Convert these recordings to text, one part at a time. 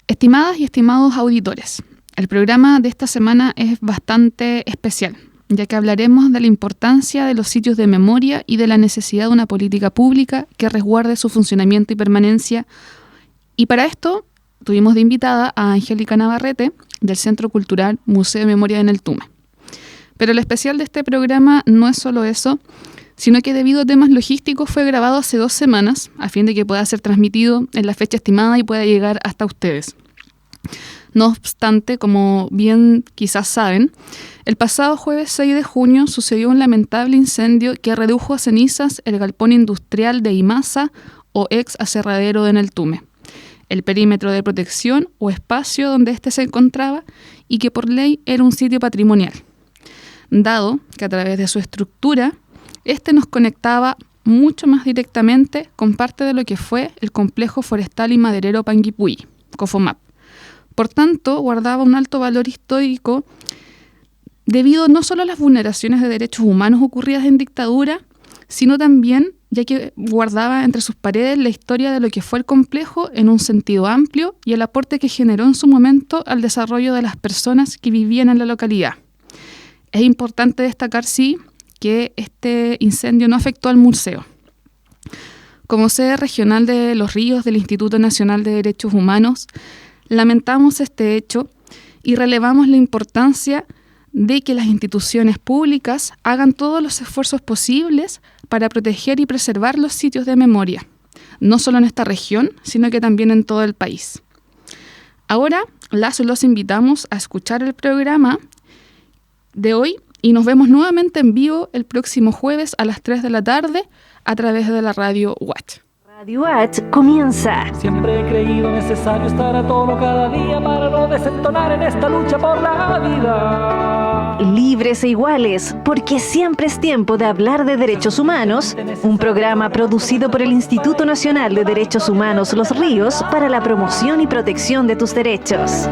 Estimadas y estimados auditores, el programa de esta semana es bastante especial, ya que hablaremos de la importancia de los sitios de memoria y de la necesidad de una política pública que resguarde su funcionamiento y permanencia. Y para esto tuvimos de invitada a Angélica Navarrete, del Centro Cultural Museo de Memoria en el Tume. Pero lo especial de este programa no es solo eso, sino que debido a temas logísticos fue grabado hace 2 semanas, a fin de que pueda ser transmitido en la fecha estimada y pueda llegar hasta ustedes. No obstante, como bien quizás saben, el pasado jueves 6 de junio sucedió un lamentable incendio que redujo a cenizas el galpón industrial de Imasa o ex aserradero de Neltume, el perímetro de protección o espacio donde éste se encontraba y que por ley era un sitio patrimonial, dado que a través de su estructura este nos conectaba mucho más directamente con parte de lo que fue el complejo forestal y maderero Panguipulli, COFOMAP. Por tanto, guardaba un alto valor histórico debido no solo a las vulneraciones de derechos humanos ocurridas en dictadura, sino también ya que guardaba entre sus paredes la historia de lo que fue el complejo en un sentido amplio y el aporte que generó en su momento al desarrollo de las personas que vivían en la localidad. Es importante destacar, sí, que este incendio no afectó al museo. Como sede regional de Los Ríos del Instituto Nacional de Derechos Humanos, lamentamos este hecho y relevamos la importancia de que las instituciones públicas hagan todos los esfuerzos posibles para proteger y preservar los sitios de memoria, no solo en esta región, sino que también en todo el país. Ahora los invitamos a escuchar el programa de hoy y nos vemos nuevamente en vivo el próximo jueves a las 3 de la tarde a través de la radio UACH. Radio UACH comienza. Siempre he creído necesario estar a tono cada día para no desentonar en esta lucha por la vida. Libres e iguales, porque siempre es tiempo de hablar de derechos humanos. Un programa producido por el Instituto Nacional de Derechos Humanos Los Ríos para la promoción y protección de tus derechos.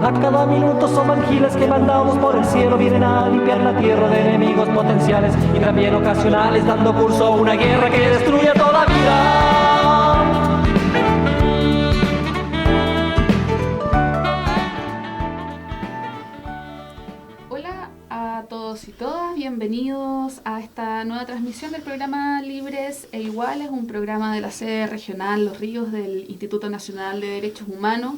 A cada minuto son ángeles que mandados por el cielo vienen a limpiar la tierra de enemigos potenciales y también ocasionales, dando curso a una guerra que destruye toda vida. Hola a todos y todas, bienvenidos a esta nueva transmisión del programa Libres e Iguales, un programa de la sede regional Los Ríos del Instituto Nacional de Derechos Humanos,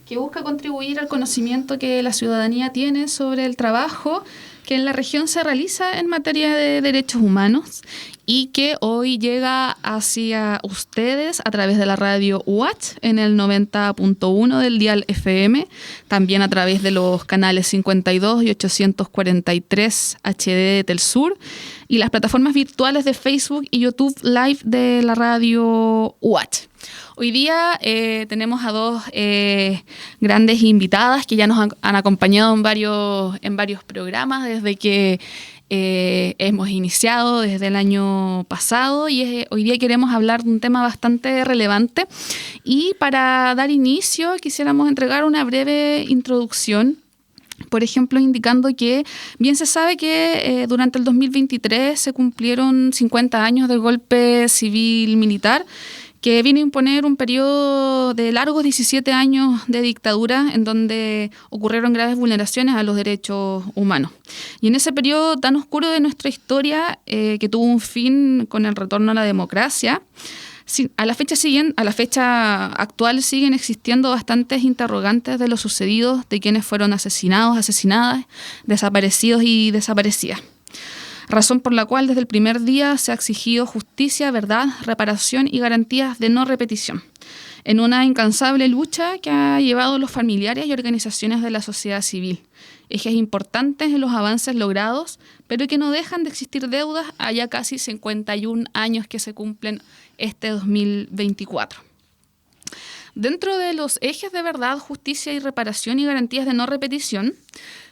que busca contribuir al conocimiento que la ciudadanía tiene sobre el trabajo que en la región se realiza en materia de derechos humanos y que hoy llega hacia ustedes a través de la radio UACH en el 90.1 del dial FM, también a través de los canales 52 y 843 HD de Telsur y las plataformas virtuales de Facebook y YouTube Live de la radio UACH. Hoy día tenemos a 2 grandes invitadas que ya nos han acompañado en varios programas desde que hemos iniciado desde el año pasado y hoy día queremos hablar de un tema bastante relevante y para dar inicio quisiéramos entregar una breve introducción. Por ejemplo, indicando que bien se sabe que durante el 2023 se cumplieron 50 años del golpe civil-militar que vino a imponer un periodo de largos 17 años de dictadura en donde ocurrieron graves vulneraciones a los derechos humanos. Y en ese periodo tan oscuro de nuestra historia, que tuvo un fin con el retorno a la democracia, a la fecha actual siguen existiendo bastantes interrogantes de lo sucedido, de quienes fueron asesinados, asesinadas, desaparecidos y desaparecidas. Razón por la cual desde el primer día se ha exigido justicia, verdad, reparación y garantías de no repetición, en una incansable lucha que ha llevado a los familiares y organizaciones de la sociedad civil. Ejes importantes en los avances logrados, pero que no dejan de existir deudas a ya casi 51 años que se cumplen este 2024. Dentro de los ejes de verdad, justicia y reparación y garantías de no repetición,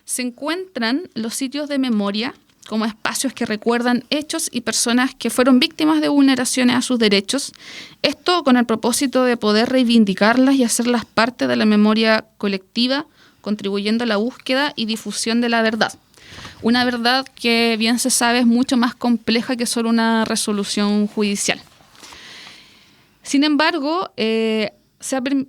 se encuentran los sitios de memoria, como espacios que recuerdan hechos y personas que fueron víctimas de vulneraciones a sus derechos, esto con el propósito de poder reivindicarlas y hacerlas parte de la memoria colectiva, contribuyendo a la búsqueda y difusión de la verdad. Una verdad que bien se sabe es mucho más compleja que solo una resolución judicial. Sin embargo,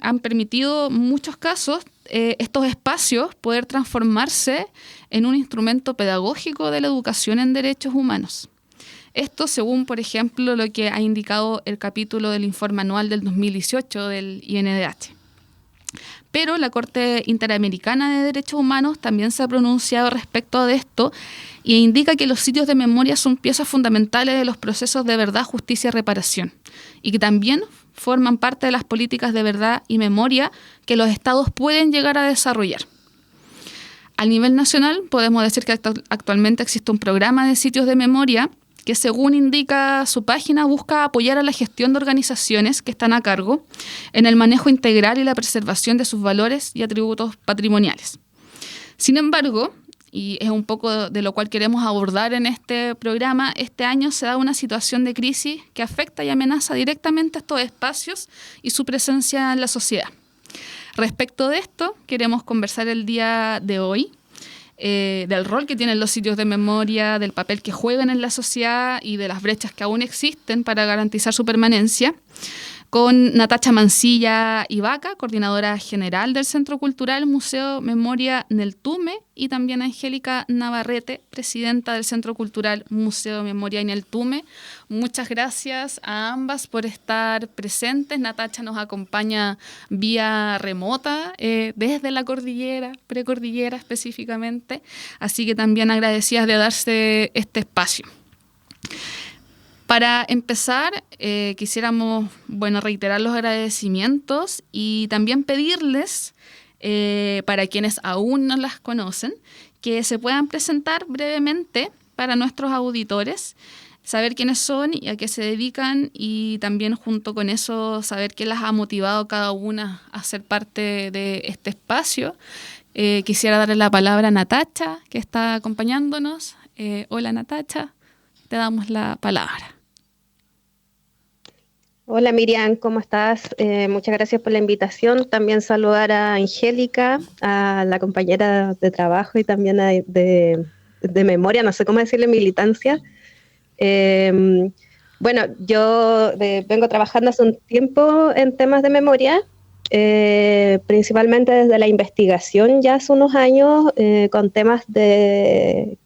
han permitido en muchos casos estos espacios poder transformarse en un instrumento pedagógico de la educación en derechos humanos. Esto según, por ejemplo, lo que ha indicado el capítulo del informe anual del 2018 del INDH. Pero la Corte Interamericana de Derechos Humanos también se ha pronunciado respecto de esto e indica que los sitios de memoria son piezas fundamentales de los procesos de verdad, justicia y reparación, y que también forman parte de las políticas de verdad y memoria que los estados pueden llegar a desarrollar. A nivel nacional, podemos decir que actualmente existe un programa de sitios de memoria que, según indica su página, busca apoyar a la gestión de organizaciones que están a cargo en el manejo integral y la preservación de sus valores y atributos patrimoniales. Sin embargo, y es un poco de lo cual queremos abordar en este programa, este año se da una situación de crisis que afecta y amenaza directamente a estos espacios y su presencia en la sociedad. Respecto de esto, queremos conversar el día de hoy del rol que tienen los sitios de memoria, del papel que juegan en la sociedad y de las brechas que aún existen para garantizar su permanencia, con Natacha Mancilla Ibaca, coordinadora general del Centro Cultural Museo Memoria Neltume, y también Angélica Navarrete, presidenta del Centro Cultural Museo Memoria Neltume. Muchas gracias a ambas por estar presentes. Natacha nos acompaña vía remota desde la cordillera, precordillera específicamente, así que también agradecidas de darse este espacio. Para empezar, quisiéramos reiterar los agradecimientos y también pedirles, para quienes aún no las conocen, que se puedan presentar brevemente para nuestros auditores, saber quiénes son y a qué se dedican, y también junto con eso saber qué las ha motivado cada una a ser parte de este espacio. Quisiera darle la palabra a Natacha, que está acompañándonos. Hola Natacha, te damos la palabra. Hola Miriam, ¿cómo estás? Muchas gracias por la invitación. También saludar a Angélica, a la compañera de trabajo y también de memoria, no sé cómo decirle, militancia. Yo vengo trabajando hace un tiempo en temas de memoria, principalmente desde la investigación ya hace unos años, con temas de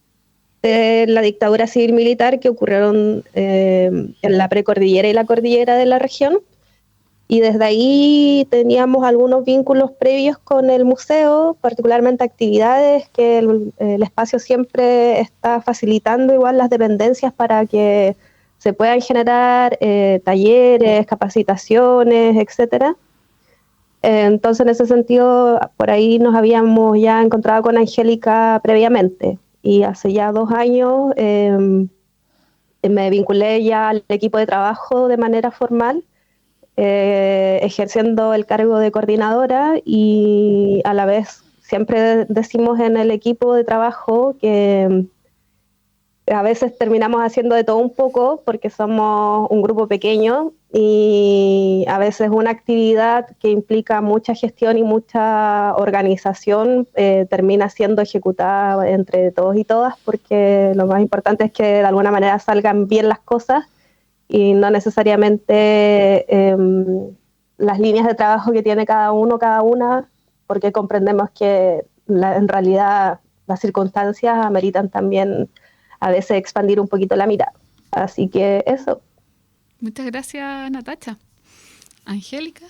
la dictadura civil-militar que ocurrieron en la precordillera y la cordillera de la región. Y desde ahí teníamos algunos vínculos previos con el museo, particularmente actividades que el espacio siempre está facilitando, igual las dependencias, para que se puedan generar talleres, capacitaciones, etcétera. Entonces, en ese sentido, por ahí nos habíamos ya encontrado con Angélica previamente. Y hace ya 2 años me vinculé ya al equipo de trabajo de manera formal, ejerciendo el cargo de coordinadora, y a la vez siempre decimos en el equipo de trabajo que a veces terminamos haciendo de todo un poco porque somos un grupo pequeño, y a veces una actividad que implica mucha gestión y mucha organización termina siendo ejecutada entre todos y todas, porque lo más importante es que de alguna manera salgan bien las cosas y no necesariamente las líneas de trabajo que tiene cada uno, cada una, porque comprendemos que en realidad las circunstancias ameritan también a veces expandir un poquito la mirada. Así que eso. Muchas gracias, Natacha. Angélica.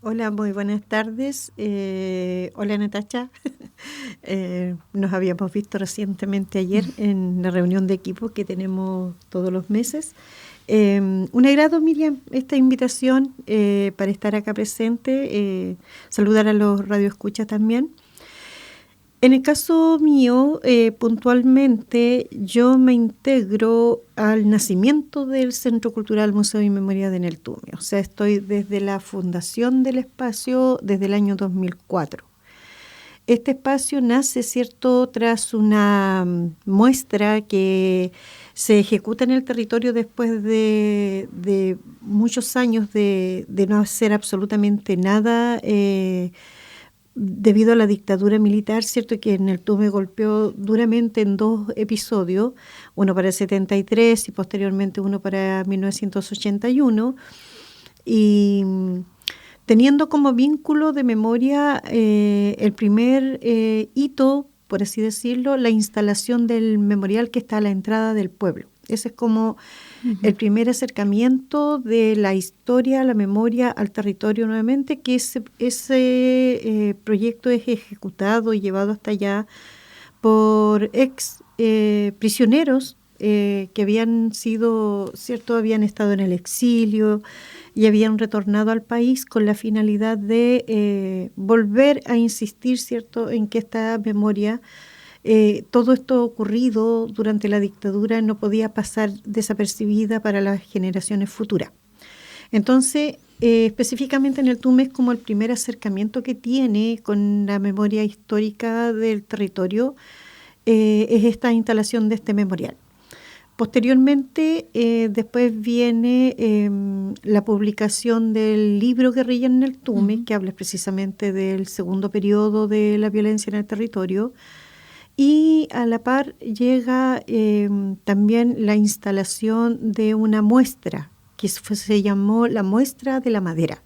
Hola, muy buenas tardes. Hola, Natacha. Nos habíamos visto recientemente ayer en la reunión de equipo que tenemos todos los meses. Un agrado, Miriam, esta invitación para estar acá presente. Saludar a los radioescuchas también. En el caso mío, puntualmente, yo me integro al nacimiento del Centro Cultural Museo y Memoria de Neltume. O sea, estoy desde la fundación del espacio desde el año 2004. Este espacio nace, ¿cierto?, tras una muestra que se ejecuta en el territorio después de muchos años de no hacer absolutamente nada, debido a la dictadura militar, cierto que en Neltume golpeó duramente en 2 episodios, uno para el 73 y posteriormente uno para 1981, y teniendo como vínculo de memoria el primer hito, por así decirlo, la instalación del memorial que está a la entrada del pueblo. Ese es como el primer acercamiento de la historia, la memoria al territorio nuevamente, que ese proyecto es ejecutado y llevado hasta allá por ex prisioneros que habían sido, ¿cierto?, habían estado en el exilio y habían retornado al país con la finalidad de volver a insistir, ¿cierto?, en que esta memoria, todo esto ocurrido durante la dictadura no podía pasar desapercibida para las generaciones futuras. Entonces, específicamente en el Tume es como el primer acercamiento que tiene con la memoria histórica del territorio, es esta instalación de este memorial. Posteriormente, después viene la publicación del libro Guerrilla en el Tume, que habla precisamente del segundo periodo de la violencia en el territorio, y a la par llega también la instalación de una muestra, que se llamó la Muestra de la Madera.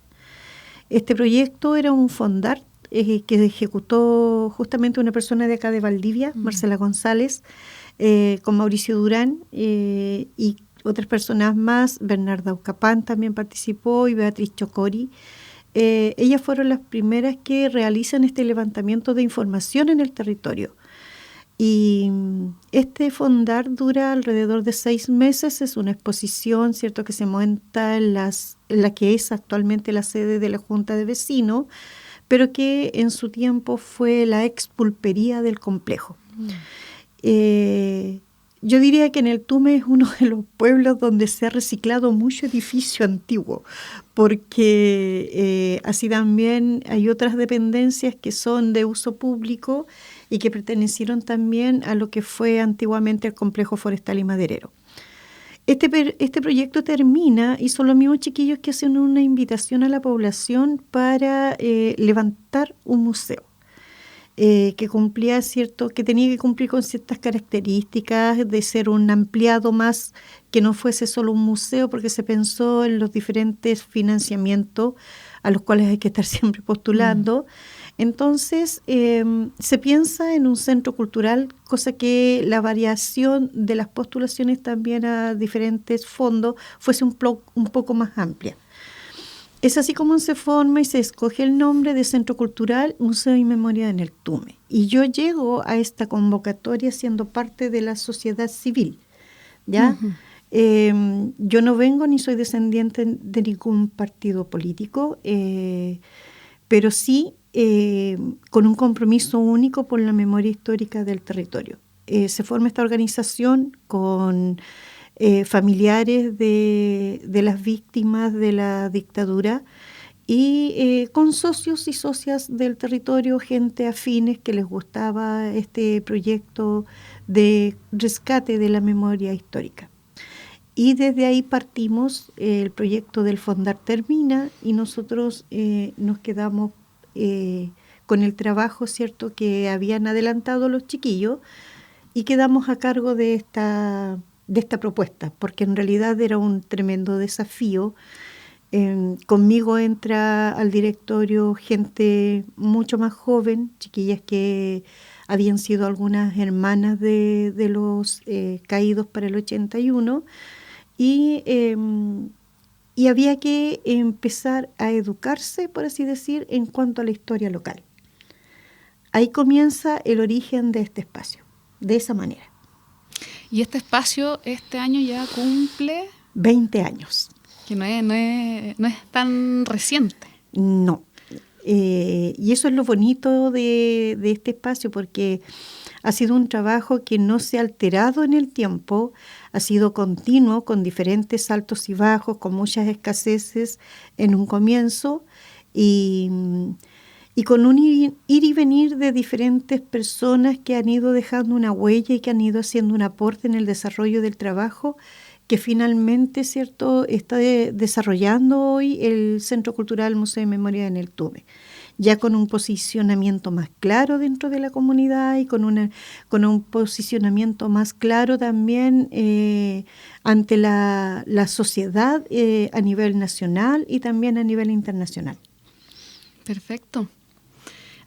Este proyecto era un fondart que ejecutó justamente una persona de acá de Valdivia, Marcela González, con Mauricio Durán y otras personas más. Bernarda Ucapán también participó y Beatriz Chocori. Ellas fueron las primeras que realizan este levantamiento de información en el territorio. Y este fondart dura alrededor de 6 meses, es una exposición, ¿cierto?, que se monta en la que es actualmente la sede de la Junta de Vecinos, pero que en su tiempo fue la expulpería del complejo. Yo diría que en el Tume es uno de los pueblos donde se ha reciclado mucho edificio antiguo, porque así también hay otras dependencias que son de uso público y que pertenecieron también a lo que fue antiguamente el complejo forestal y maderero. Este proyecto termina y son los mismos chiquillos que hacen una invitación a la población para levantar un museo. Que cumplía que tenía que cumplir con ciertas características de ser un ampliado más, que no fuese solo un museo, porque se pensó en los diferentes financiamientos a los cuales hay que estar siempre postulando. Entonces, se piensa en un centro cultural, cosa que la variación de las postulaciones también a diferentes fondos fuese un poco más amplia. Es así como se forma y se escoge el nombre de Centro Cultural Museo y Memoria en el Tume. Y yo llego a esta convocatoria siendo parte de la sociedad civil, ¿ya? Yo no vengo ni soy descendiente de ningún partido político, pero sí con un compromiso único por la memoria histórica del territorio. Se forma esta organización con familiares de las víctimas de la dictadura y con socios y socias del territorio, gente afines que les gustaba este proyecto de rescate de la memoria histórica. Y desde ahí partimos, el proyecto del fondart termina y nosotros nos quedamos con el trabajo, ¿cierto?, que habían adelantado los chiquillos y quedamos a cargo de esta propuesta, porque en realidad era un tremendo desafío. Conmigo entra al directorio gente mucho más joven, chiquillas que habían sido algunas hermanas de los caídos para el 81, y había que empezar a educarse, por así decir, en cuanto a la historia local. Ahí comienza el origen de este espacio, de esa manera. Y este espacio este año ya cumple 20 años. Que no es tan reciente. No. Y eso es lo bonito de este espacio, porque ha sido un trabajo que no se ha alterado en el tiempo, ha sido continuo, con diferentes altos y bajos, con muchas escaseces en un comienzo, y con un ir y venir de diferentes personas que han ido dejando una huella y que han ido haciendo un aporte en el desarrollo del trabajo que finalmente, ¿cierto?, está desarrollando hoy el Centro Cultural Museo de Memoria en el Tume, ya con un posicionamiento más claro dentro de la comunidad y con un posicionamiento más claro también ante la sociedad a nivel nacional y también a nivel internacional. Perfecto.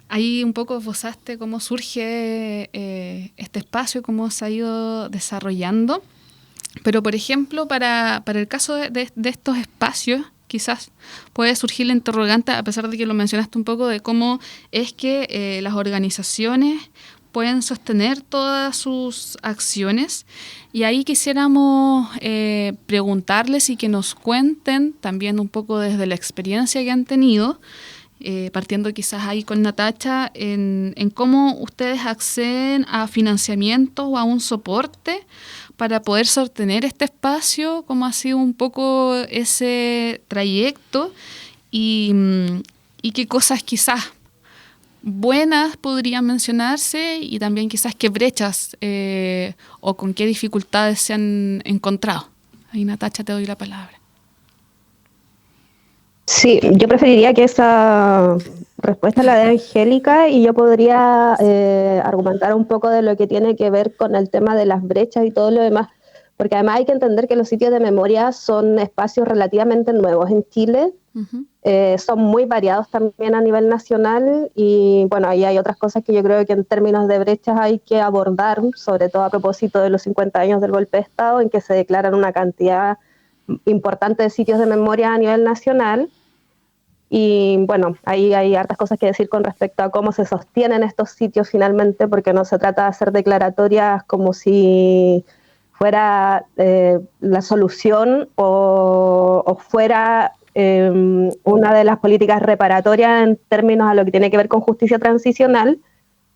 Ahí un poco esbozaste cómo surge este espacio, cómo se ha ido desarrollando. Pero, por ejemplo, para el caso de estos espacios, quizás puede surgir la interrogante, a pesar de que lo mencionaste un poco, de cómo es que las organizaciones pueden sostener todas sus acciones. Y ahí quisiéramos preguntarles y que nos cuenten también un poco desde la experiencia que han tenido, partiendo quizás ahí con Natacha, en cómo ustedes acceden a financiamiento o a un soporte para poder sostener este espacio, cómo ha sido un poco ese trayecto y qué cosas quizás buenas podrían mencionarse y también quizás qué brechas o con qué dificultades se han encontrado. Ahí, Natacha, te doy la palabra. Sí, yo preferiría que esa respuesta la dé Angélica y yo podría argumentar un poco de lo que tiene que ver con el tema de las brechas y todo lo demás, porque además hay que entender que los sitios de memoria son espacios relativamente nuevos en Chile, son muy variados también a nivel nacional y bueno, ahí hay otras cosas que yo creo que en términos de brechas hay que abordar, sobre todo a propósito de los 50 años del golpe de Estado, en que se declaran una cantidad importante de sitios de memoria a nivel nacional. Y bueno, ahí hay hartas cosas que decir con respecto a cómo se sostienen estos sitios finalmente, porque no se trata de hacer declaratorias como si fuera la solución o fuera una de las políticas reparatorias en términos a lo que tiene que ver con justicia transicional,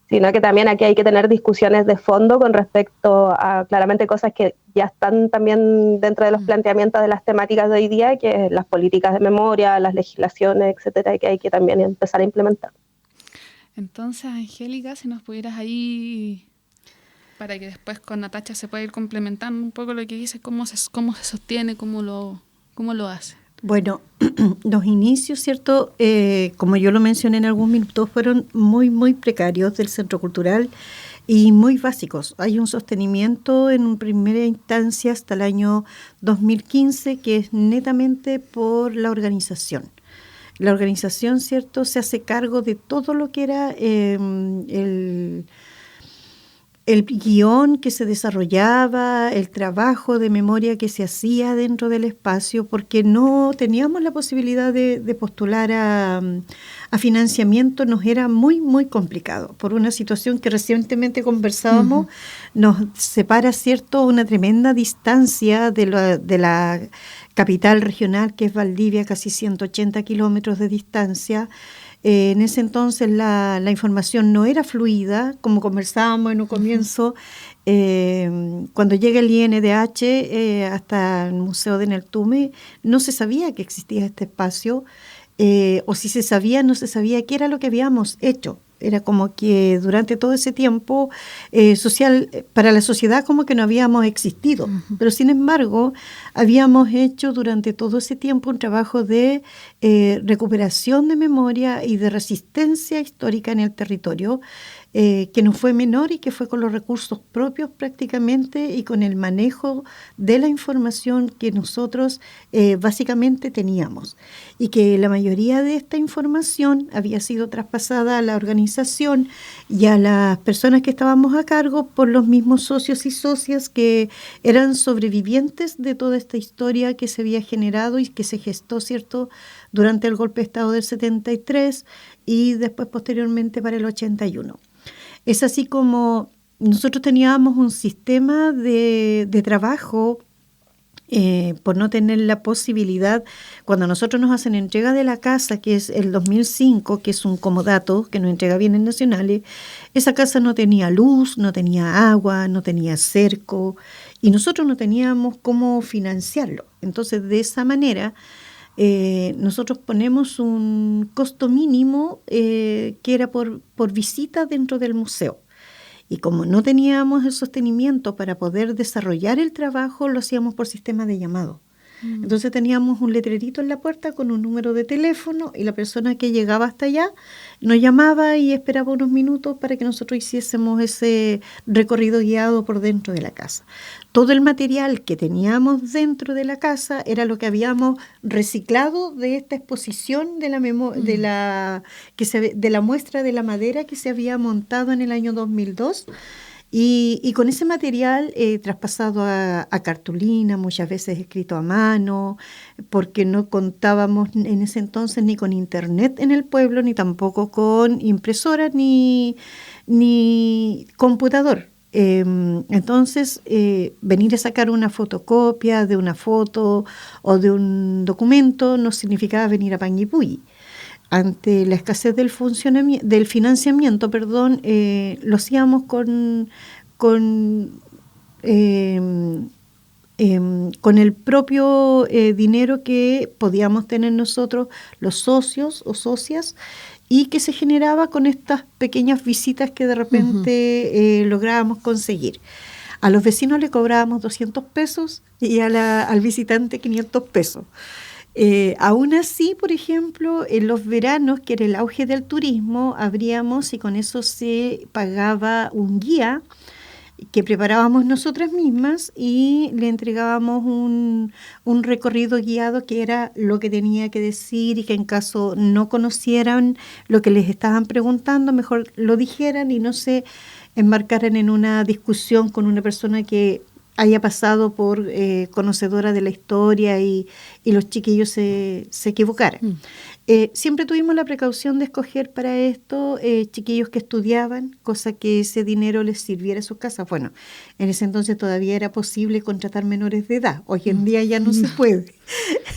sino que también aquí hay que tener discusiones de fondo con respecto a claramente cosas que ya están también dentro de los planteamientos de las temáticas de hoy día, que es las políticas de memoria, las legislaciones, etcétera, y que hay que también empezar a implementar. Entonces, Angélica, si nos pudieras ahí, para que después con Natacha se pueda ir complementando un poco lo que dices, cómo se sostiene, cómo lo hace. Bueno, los inicios, ¿cierto? Como yo lo mencioné en algún minuto, fueron muy, muy precarios del Centro Cultural y muy básicos. Hay un sostenimiento en primera instancia hasta el año 2015 que es netamente por la organización. La organización, ¿cierto?, se hace cargo de todo lo que era el guión que se desarrollaba, el trabajo de memoria que se hacía dentro del espacio, porque no teníamos la posibilidad de postular a financiamiento, nos era muy, muy complicado, por una situación que recientemente conversábamos, nos separa, ¿cierto?, una tremenda distancia de la capital regional, que es Valdivia, casi 180 kilómetros de distancia. En ese entonces la información no era fluida, como conversábamos en un comienzo. Cuando llega el INDH hasta el Museo de Neltume, no se sabía que existía este espacio, o si se sabía, no se sabía qué era lo que habíamos hecho. Era como que durante todo ese tiempo social, para la sociedad como que no habíamos existido, pero sin embargo habíamos hecho durante todo ese tiempo un trabajo de recuperación de memoria y de resistencia histórica en el territorio, que no fue menor y que fue con los recursos propios prácticamente y con el manejo de la información que nosotros básicamente teníamos, y que la mayoría de esta información había sido traspasada a la organización y a las personas que estábamos a cargo por los mismos socios y socias que eran sobrevivientes de toda esta historia que se había generado y que se gestó, ¿cierto?, durante el golpe de Estado del 73 y después posteriormente para el 81. Es así como nosotros teníamos un sistema de trabajo, por no tener la posibilidad, cuando nosotros nos hacen entrega de la casa, que es el 2005, que es un comodato que nos entrega bienes nacionales, esa casa no tenía luz, no tenía agua, no tenía cerco, y nosotros no teníamos cómo financiarlo. Entonces, de esa manera, nosotros ponemos un costo mínimo que era por visita dentro del museo. Y como no teníamos el sostenimiento para poder desarrollar el trabajo, lo hacíamos por sistema de llamado. Entonces teníamos un letrerito en la puerta con un número de teléfono y la persona que llegaba hasta allá nos llamaba y esperaba unos minutos para que nosotros hiciésemos ese recorrido guiado por dentro de la casa. Todo el material que teníamos dentro de la casa era lo que habíamos reciclado de esta exposición de la muestra de la madera que se había montado en el año 2002. Y con ese material traspasado a cartulina, muchas veces escrito a mano, porque no contábamos en ese entonces ni con internet en el pueblo, ni tampoco con impresora, ni computador. Entonces, venir a sacar una fotocopia de una foto o de un documento no significaba venir a Panguipulli. Ante la escasez del financiamiento, lo hacíamos con el propio dinero que podíamos tener nosotros, los socios o socias, y que se generaba con estas pequeñas visitas que de repente lográbamos conseguir. A los vecinos le cobrábamos 200 pesos y al visitante 500 pesos. Aún así, por ejemplo, en los veranos, que era el auge del turismo, abríamos y con eso se pagaba un guía que preparábamos nosotras mismas y le entregábamos un recorrido guiado que era lo que tenía que decir y que en caso no conocieran lo que les estaban preguntando, mejor lo dijeran y no se embarcaran en una discusión con una persona que haya pasado por conocedora de la historia y los chiquillos se equivocaran. Siempre tuvimos la precaución de escoger para esto chiquillos que estudiaban, cosa que ese dinero les sirviera a sus casas. Bueno, en ese entonces todavía era posible contratar menores de edad, hoy en día ya no se puede.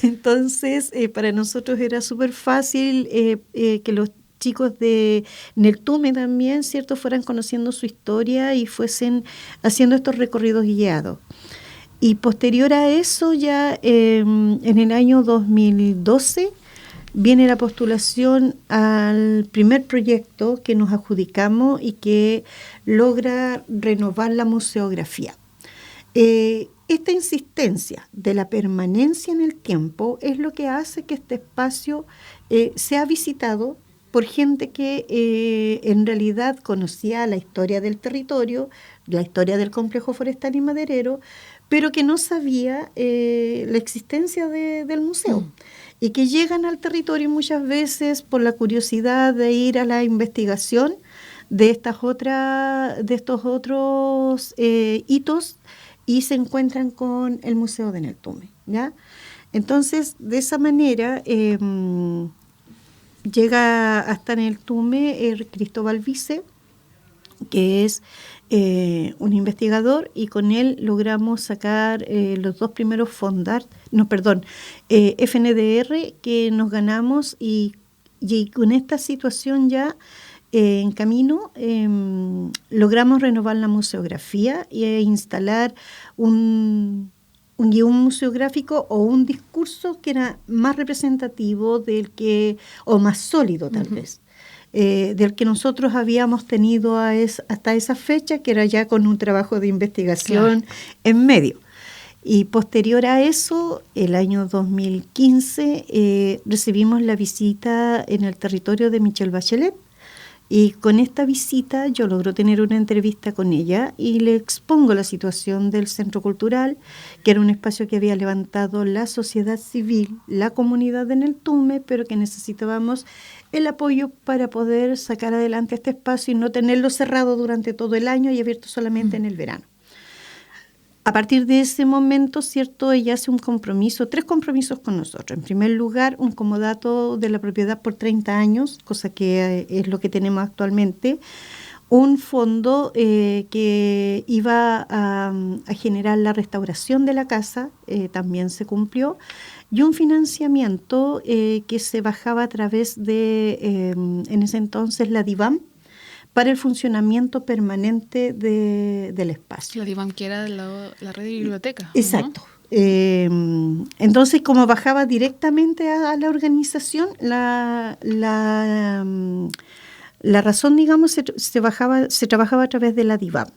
Entonces, para nosotros era súper fácil que los chicos de Neltume también, ¿cierto?, fueran conociendo su historia y fuesen haciendo estos recorridos guiados. Y posterior a eso, ya en el año 2012, viene la postulación al primer proyecto que nos adjudicamos y que logra renovar la museografía. Esta insistencia de la permanencia en el tiempo es lo que hace que este espacio sea visitado por gente que en realidad conocía la historia del territorio, la historia del complejo forestal y maderero, pero que no sabía la existencia del museo. Y que llegan al territorio muchas veces por la curiosidad de ir a la investigación de estos otros hitos y se encuentran con el Museo de Neltume, ¿ya? Entonces, de esa manera llega hasta Neltume Cristóbal Vice, que es un investigador, y con él logramos sacar los dos primeros FNDR que nos ganamos y con esta situación ya en camino logramos renovar la museografía e instalar un guión museográfico o un discurso que era más representativo o más sólido tal vez, del que nosotros habíamos tenido hasta esa fecha, que era ya con un trabajo de investigación en medio. Y posterior a eso, el año 2015, recibimos la visita en el territorio de Michelle Bachelet, y con esta visita yo logro tener una entrevista con ella y le expongo la situación del Centro Cultural, que era un espacio que había levantado la sociedad civil, la comunidad de Neltume, pero que necesitábamos el apoyo para poder sacar adelante este espacio y no tenerlo cerrado durante todo el año y abierto solamente en el verano. A partir de ese momento, ¿cierto?, ella hace tres compromisos con nosotros. En primer lugar, un comodato de la propiedad por 30 años, cosa que es lo que tenemos actualmente. Un fondo que iba a generar la restauración de la casa, también se cumplió. Y un financiamiento que se bajaba a través de, en ese entonces, la DIVAM, para el funcionamiento permanente del espacio. La DIVAM, que era la red de biblioteca. Exacto. ¿No? Entonces, como bajaba directamente a la organización, la razón, digamos, se trabajaba a través de la DIVAM.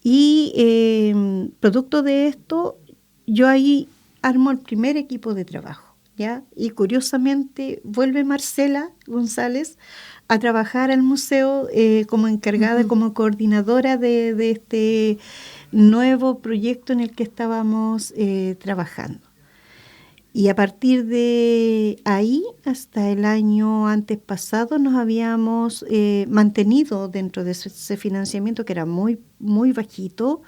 Y producto de esto, yo ahí armó el primer equipo de trabajo, ¿ya? Y curiosamente vuelve Marcela González a trabajar al museo como encargada, como coordinadora de este nuevo proyecto en el que estábamos trabajando. Y a partir de ahí, hasta el año antes pasado, nos habíamos mantenido dentro de ese financiamiento que era muy, muy bajito,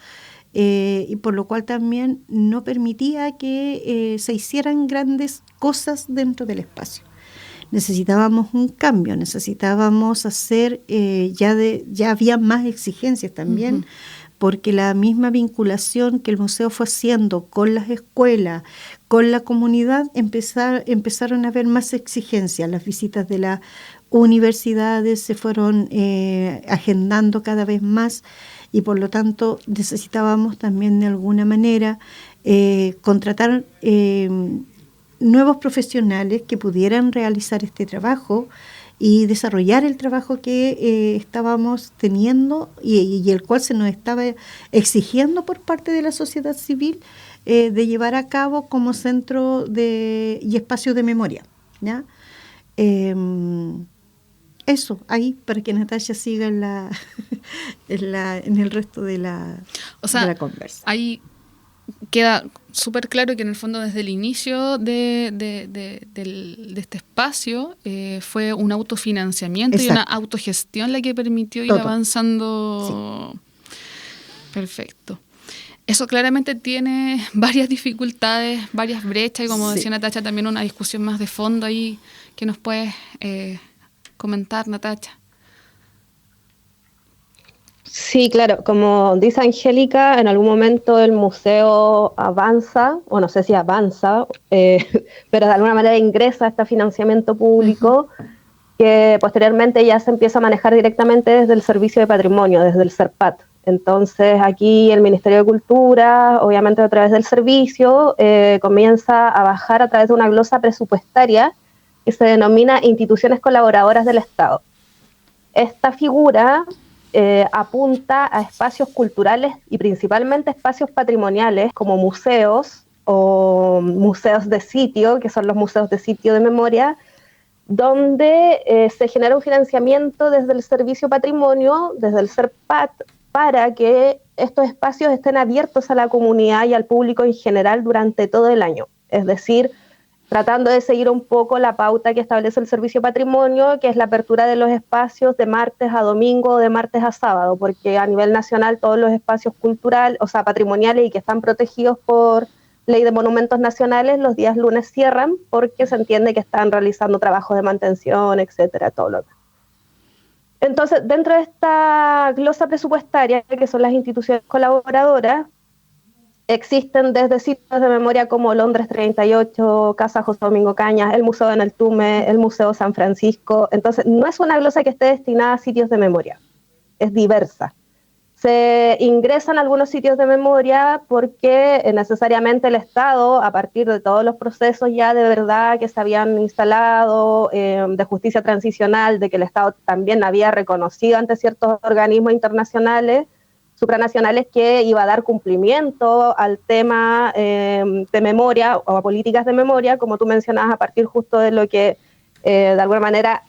y por lo cual también no permitía que se hicieran grandes cosas dentro del espacio. Necesitábamos un cambio, necesitábamos hacer, ya había más exigencias también, porque la misma vinculación que el museo fue haciendo con las escuelas, con la comunidad, empezaron a haber más exigencias. Las visitas de las universidades se fueron agendando cada vez más, y por lo tanto necesitábamos también de alguna manera contratar nuevos profesionales que pudieran realizar este trabajo y desarrollar el trabajo que estábamos teniendo y el cual se nos estaba exigiendo por parte de la sociedad civil de llevar a cabo como centro y espacio de memoria, ¿ya? Eso, ahí, para que Natalia siga en el resto de la conversa. Ahí queda súper claro que en el fondo desde el inicio de este espacio fue un autofinanciamiento. Exacto. Y una autogestión la que permitió ir avanzando. Sí. Perfecto. Eso claramente tiene varias dificultades, varias brechas, y como decía Natacha, también una discusión más de fondo ahí que nos puedes comentar, Natacha. Sí, claro, como dice Angélica, en algún momento el museo avanza, o no sé si avanza, pero de alguna manera ingresa a este financiamiento público que posteriormente ya se empieza a manejar directamente desde el Servicio de Patrimonio, desde el SERPAT. Entonces aquí el Ministerio de Cultura, obviamente a través del servicio, comienza a bajar a través de una glosa presupuestaria que se denomina Instituciones Colaboradoras del Estado. Esta figura apunta a espacios culturales y principalmente espacios patrimoniales como museos o museos de sitio, que son los museos de sitio de memoria, donde se genera un financiamiento desde el Servicio Patrimonio, desde el SERPAT, para que estos espacios estén abiertos a la comunidad y al público en general durante todo el año. Es decir, tratando de seguir un poco la pauta que establece el Servicio Patrimonio, que es la apertura de los espacios de martes a domingo o de martes a sábado, porque a nivel nacional todos los espacios culturales, o sea, patrimoniales y que están protegidos por Ley de Monumentos Nacionales, los días lunes cierran porque se entiende que están realizando trabajos de mantención, etcétera, todo lo demás. Entonces, dentro de esta glosa presupuestaria, que son las instituciones colaboradoras, existen desde sitios de memoria como Londres 38, Casa José Domingo Cañas, el Museo de Neltume, el Museo San Francisco. Entonces, no es una glosa que esté destinada a sitios de memoria, es diversa. Se ingresan algunos sitios de memoria porque necesariamente el Estado, a partir de todos los procesos ya de verdad que se habían instalado, de justicia transicional, de que el Estado también había reconocido ante ciertos organismos internacionales, supranacionales, que iba a dar cumplimiento al tema de memoria o a políticas de memoria, como tú mencionabas, a partir justo de lo que de alguna manera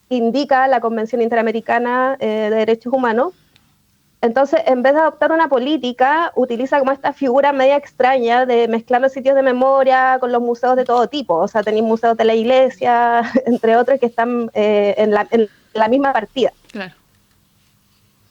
indica la Convención Interamericana de Derechos Humanos. Entonces, en vez de adoptar una política, utiliza como esta figura media extraña de mezclar los sitios de memoria con los museos de todo tipo. O sea, tenéis museos de la iglesia, entre otros, que están en la misma partida. Claro.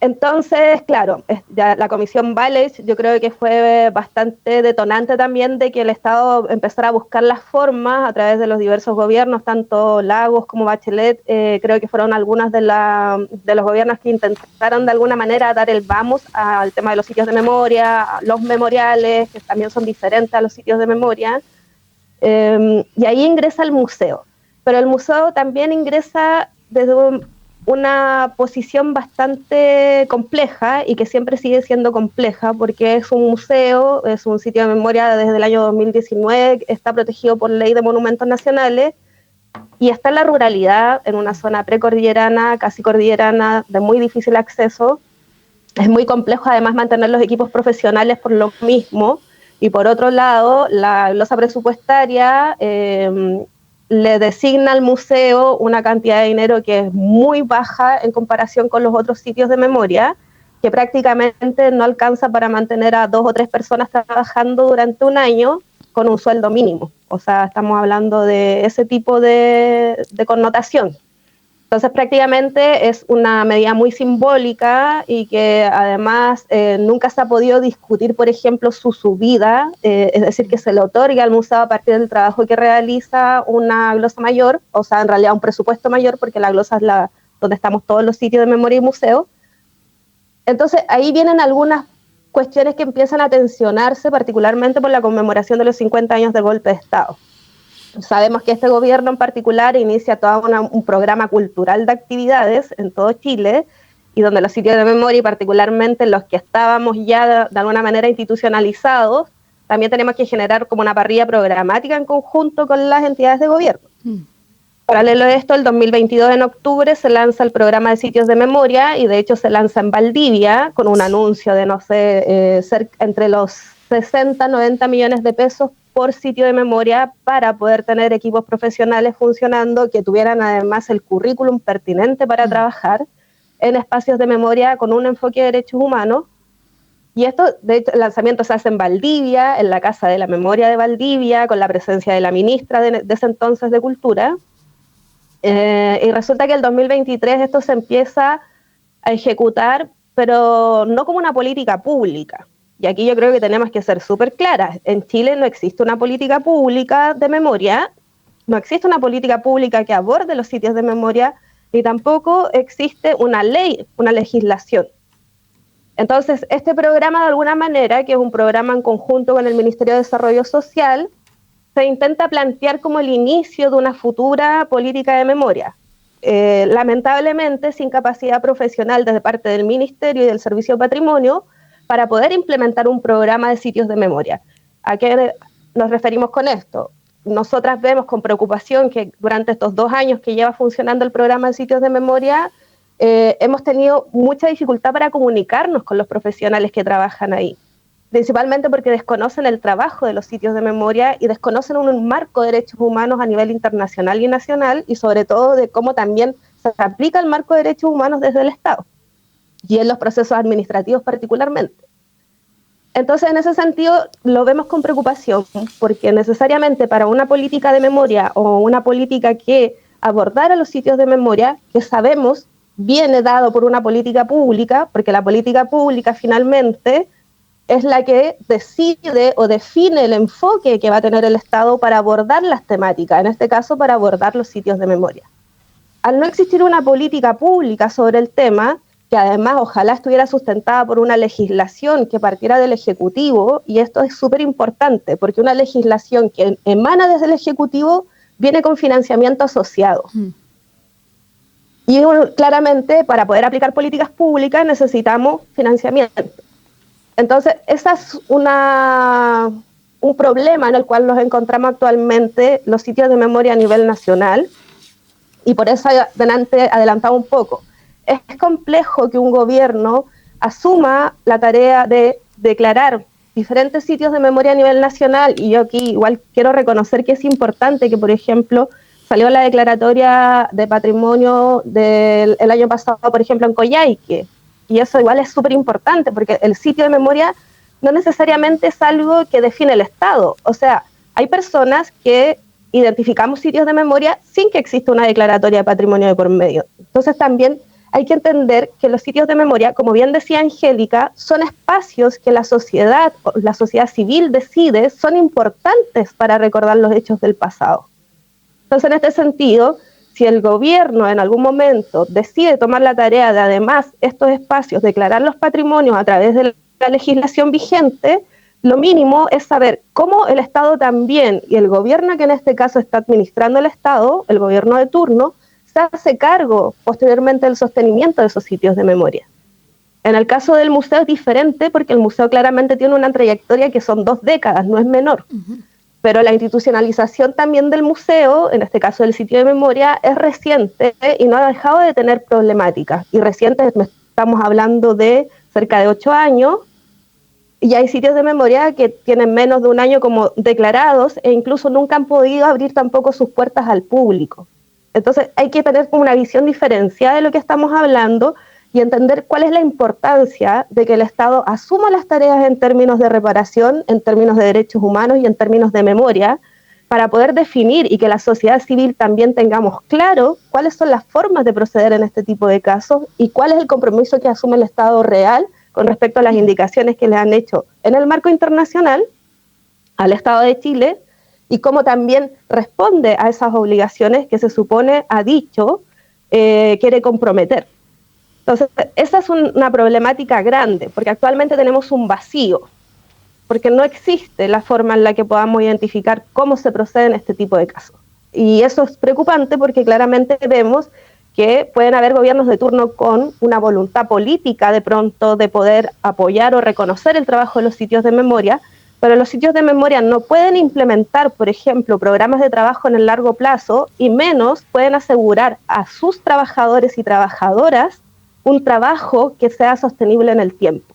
Entonces, claro, ya la Comisión Ballech yo creo que fue bastante detonante también de que el Estado empezara a buscar las formas a través de los diversos gobiernos, tanto Lagos como Bachelet, creo que fueron algunos de los gobiernos que intentaron de alguna manera dar el vamos al tema de los sitios de memoria, los memoriales, que también son diferentes a los sitios de memoria, y ahí ingresa el museo. Pero el museo también ingresa desde una posición bastante compleja y que siempre sigue siendo compleja porque es un museo, es un sitio de memoria desde el año 2019, está protegido por Ley de Monumentos Nacionales y está en la ruralidad, en una zona precordillerana, casi cordillerana, de muy difícil acceso. Es muy complejo además mantener los equipos profesionales por lo mismo. Y por otro lado, la glosa presupuestaria le designa al museo una cantidad de dinero que es muy baja en comparación con los otros sitios de memoria, que prácticamente no alcanza para mantener a 2 o 3 personas trabajando durante un año con un sueldo mínimo. O sea, estamos hablando de ese tipo de connotación. Entonces, prácticamente es una medida muy simbólica y que además nunca se ha podido discutir, por ejemplo, su subida, es decir, que se le otorgue al museo a partir del trabajo que realiza una glosa mayor, o sea, en realidad un presupuesto mayor, porque la glosa es donde estamos todos los sitios de memoria y museos. Entonces, ahí vienen algunas cuestiones que empiezan a tensionarse, particularmente por la conmemoración de los 50 años del golpe de Estado. Sabemos que este gobierno en particular inicia todo un programa cultural de actividades en todo Chile, y donde los sitios de memoria, y particularmente los que estábamos ya de alguna manera institucionalizados, también tenemos que generar como una parrilla programática en conjunto con las entidades de gobierno. Paralelo a esto, el 2022 en octubre se lanza el programa de sitios de memoria, y de hecho se lanza en Valdivia con un anuncio de, no sé, entre los 60, 90 millones de pesos por sitio de memoria para poder tener equipos profesionales funcionando que tuvieran además el currículum pertinente para trabajar en espacios de memoria con un enfoque de derechos humanos. Y esto, de hecho, el lanzamiento se hace en Valdivia, en la Casa de la Memoria de Valdivia, con la presencia de la ministra de ese entonces de Cultura. Y resulta que el 2023 esto se empieza a ejecutar, pero no como una política pública. Y aquí yo creo que tenemos que ser súper claras. En Chile no existe una política pública de memoria, no existe una política pública que aborde los sitios de memoria, ni tampoco existe una ley, una legislación. Entonces, este programa, de alguna manera, que es un programa en conjunto con el Ministerio de Desarrollo Social, se intenta plantear como el inicio de una futura política de memoria. Lamentablemente, sin capacidad profesional desde parte del Ministerio y del Servicio de Patrimonio, para poder implementar un programa de sitios de memoria. ¿A qué nos referimos con esto? Nosotras vemos con preocupación que durante estos 2 años que lleva funcionando el programa de sitios de memoria, hemos tenido mucha dificultad para comunicarnos con los profesionales que trabajan ahí, principalmente porque desconocen el trabajo de los sitios de memoria y desconocen un marco de derechos humanos a nivel internacional y nacional, y sobre todo de cómo también se aplica el marco de derechos humanos desde el Estado y en los procesos administrativos particularmente. Entonces, en ese sentido, lo vemos con preocupación, porque necesariamente para una política de memoria o una política que abordara los sitios de memoria, que sabemos viene dado por una política pública, porque la política pública finalmente es la que decide o define el enfoque que va a tener el Estado para abordar las temáticas, en este caso para abordar los sitios de memoria. Al no existir una política pública sobre el tema, que además ojalá estuviera sustentada por una legislación que partiera del Ejecutivo, y esto es súper importante, porque una legislación que emana desde el Ejecutivo viene con financiamiento asociado. Y claramente, para poder aplicar políticas públicas necesitamos financiamiento. Entonces, ese es un problema en el cual nos encontramos actualmente los sitios de memoria a nivel nacional, y por eso adelantaba un poco. Es complejo que un gobierno asuma la tarea de declarar diferentes sitios de memoria a nivel nacional, y yo aquí igual quiero reconocer que es importante que, por ejemplo, salió la declaratoria de patrimonio del año pasado, por ejemplo, en Coyhaique, y eso igual es súper importante, porque el sitio de memoria no necesariamente es algo que define el Estado. O sea, hay personas que identificamos sitios de memoria sin que exista una declaratoria de patrimonio de por medio. Entonces también hay que entender que los sitios de memoria, como bien decía Angélica, son espacios que la sociedad civil decide son importantes para recordar los hechos del pasado. Entonces, en este sentido, si el gobierno en algún momento decide tomar la tarea de, además, estos espacios, declarar los patrimonios a través de la legislación vigente, lo mínimo es saber cómo el Estado también, y el gobierno que en este caso está administrando el Estado, el gobierno de turno, se hace cargo posteriormente del sostenimiento de esos sitios de memoria. En el caso del museo es diferente, porque el museo claramente tiene una trayectoria que son 2 décadas, no es menor. Pero la institucionalización también del museo, en este caso del sitio de memoria, es reciente y no ha dejado de tener problemáticas. Y reciente, estamos hablando de cerca de 8 años, y hay sitios de memoria que tienen menos de un año como declarados e incluso nunca han podido abrir tampoco sus puertas al público. Entonces hay que tener como una visión diferenciada de lo que estamos hablando y entender cuál es la importancia de que el Estado asuma las tareas en términos de reparación, en términos de derechos humanos y en términos de memoria, para poder definir y que la sociedad civil también tengamos claro cuáles son las formas de proceder en este tipo de casos y cuál es el compromiso que asume el Estado real con respecto a las indicaciones que le han hecho en el marco internacional al Estado de Chile y cómo también responde a esas obligaciones que se supone ha dicho quiere comprometer. Entonces, esa es una problemática grande, porque actualmente tenemos un vacío, porque no existe la forma en la que podamos identificar cómo se procede en este tipo de casos. Y eso es preocupante porque claramente vemos que pueden haber gobiernos de turno con una voluntad política de pronto de poder apoyar o reconocer el trabajo de los sitios de memoria, pero los sitios de memoria no pueden implementar, por ejemplo, programas de trabajo en el largo plazo y menos pueden asegurar a sus trabajadores y trabajadoras un trabajo que sea sostenible en el tiempo.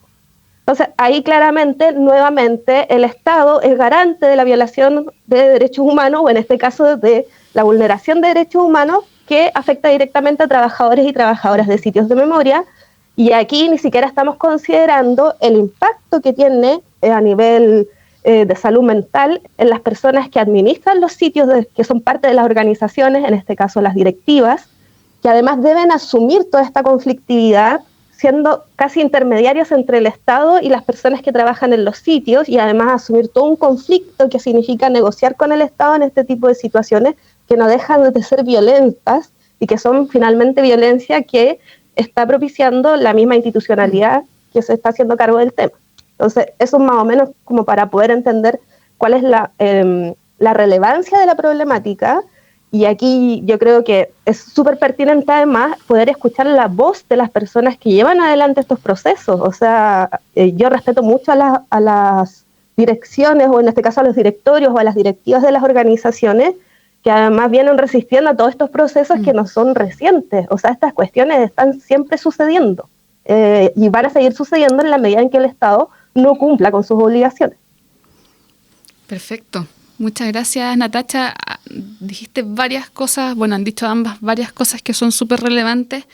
Entonces, ahí claramente, nuevamente, el Estado es garante de la violación de derechos humanos, o en este caso de la vulneración de derechos humanos que afecta directamente a trabajadores y trabajadoras de sitios de memoria, y aquí ni siquiera estamos considerando el impacto que tiene a nivel de salud mental en las personas que administran los sitios, que son parte de las organizaciones, en este caso las directivas, que además deben asumir toda esta conflictividad, siendo casi intermediarios entre el Estado y las personas que trabajan en los sitios, y además asumir todo un conflicto que significa negociar con el Estado en este tipo de situaciones que no dejan de ser violentas y que son finalmente violencia que está propiciando la misma institucionalidad que se está haciendo cargo del tema. Entonces, eso es más o menos como para poder entender cuál es la relevancia de la problemática. Y aquí yo creo que es súper pertinente además poder escuchar la voz de las personas que llevan adelante estos procesos. O sea, yo respeto mucho a las direcciones, o en este caso a los directorios o a las directivas de las organizaciones, que además vienen resistiendo a todos estos procesos que no son recientes. O sea, estas cuestiones están siempre sucediendo y van a seguir sucediendo en la medida en que el Estado no cumpla con sus obligaciones. Perfecto. Muchas gracias, Natacha. Dijiste varias cosas, bueno, han dicho ambas varias cosas que son súper relevantes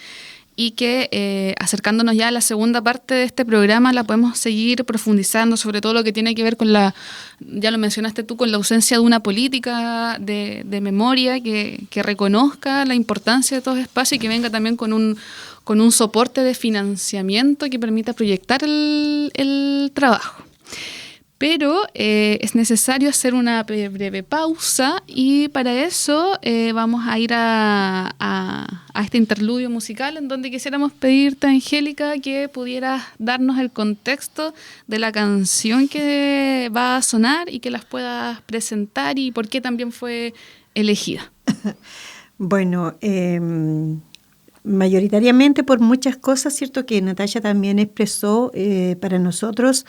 y que acercándonos ya a la segunda parte de este programa la podemos seguir profundizando, sobre todo lo que tiene que ver con ya lo mencionaste tú, con la ausencia de una política de memoria que reconozca la importancia de todos los espacios y que venga también con un soporte de financiamiento que permita proyectar el trabajo. Pero es necesario hacer una breve pausa y para eso vamos a ir a este interludio musical en donde quisiéramos pedirte, Angélica, que pudieras darnos el contexto de la canción que va a sonar y que las puedas presentar y por qué también fue elegida. Bueno, mayoritariamente por muchas cosas, cierto que Natacha también expresó, para nosotros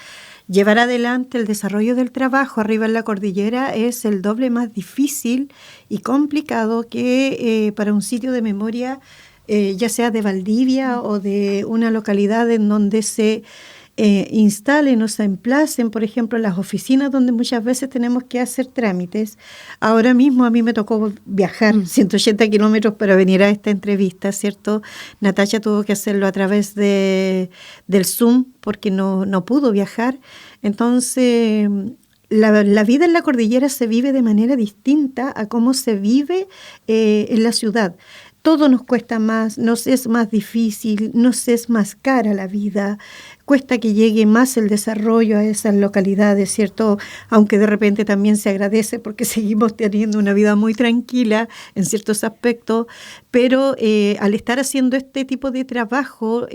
llevar adelante el desarrollo del trabajo arriba en la cordillera es el doble más difícil y complicado que para un sitio de memoria, ya sea de Valdivia o de una localidad en donde se instalen o se emplacen, por ejemplo, las oficinas donde muchas veces tenemos que hacer trámites. Ahora mismo a mí me tocó viajar 180 kilómetros para venir a esta entrevista, ¿cierto? Natacha tuvo que hacerlo a través del Zoom porque no pudo viajar. Entonces, la vida en la cordillera se vive de manera distinta a cómo se vive en la ciudad. Todo nos cuesta más, nos es más difícil, nos es más cara la vida, cuesta que llegue más el desarrollo a esas localidades, ¿cierto? Aunque de repente también se agradece porque seguimos teniendo una vida muy tranquila en ciertos aspectos, pero al estar haciendo este tipo de trabajo,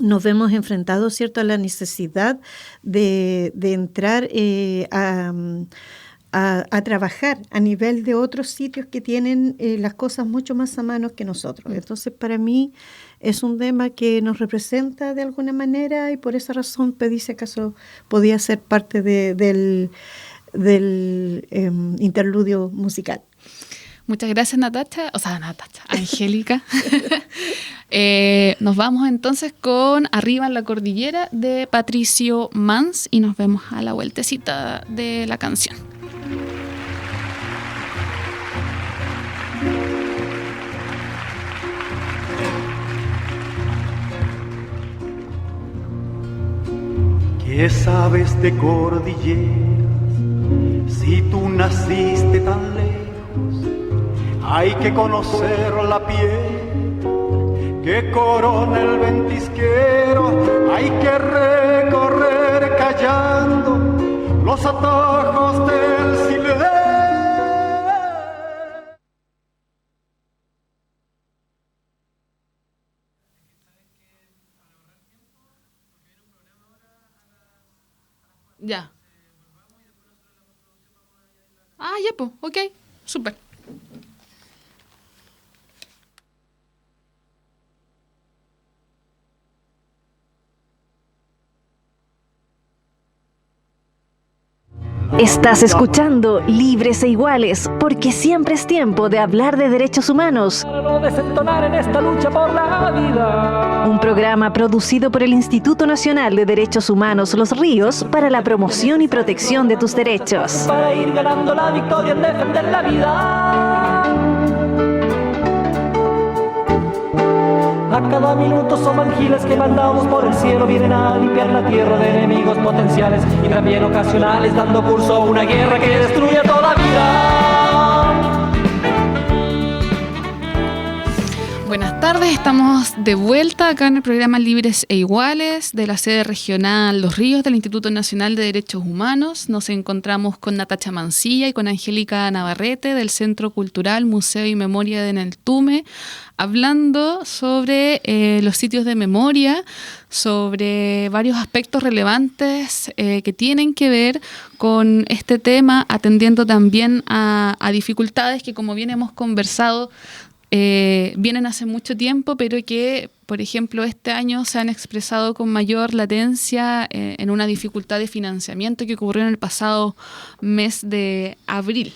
nos vemos enfrentados, ¿cierto?, a la necesidad de entrar a trabajar a nivel de otros sitios que tienen las cosas mucho más a mano que nosotros. Entonces, para mí es un tema que nos representa de alguna manera y por esa razón pedí si acaso podía ser parte del interludio musical. Muchas gracias, Angélica. Nos vamos entonces con Arriba en la Cordillera de Patricio Mans y nos vemos a la vueltecita de la canción. ¿Qué sabes de cordilleras si tú naciste tan lejos? Hay que conocer la piel que corona el ventisquero. Hay que recorrer callando los atajos del silencio. Ya. Ya, pues, ok, súper. Estás escuchando Libres e Iguales, porque siempre es tiempo de hablar de derechos humanos. Para no desentonar en esta lucha por la vida. Un programa producido por el Instituto Nacional de Derechos Humanos Los Ríos para la promoción y protección de tus derechos. Para ir ganando la victoria en defender la vida. A cada minuto son ángeles que mandamos por el cielo, vienen a limpiar la tierra de enemigos potenciales y también ocasionales, dando curso a una guerra que destruye toda vida. Buenas tardes, estamos de vuelta acá en el programa Libres e Iguales de la sede regional Los Ríos del Instituto Nacional de Derechos Humanos. Nos encontramos con Natacha Mancilla y con Angélica Navarrete del Centro Cultural Museo y Memoria de Neltume, hablando sobre los sitios de memoria, sobre varios aspectos relevantes que tienen que ver con este tema, atendiendo también a dificultades que, como bien hemos conversado, vienen hace mucho tiempo, pero que, por ejemplo, este año se han expresado con mayor latencia en una dificultad de financiamiento que ocurrió en el pasado mes de abril.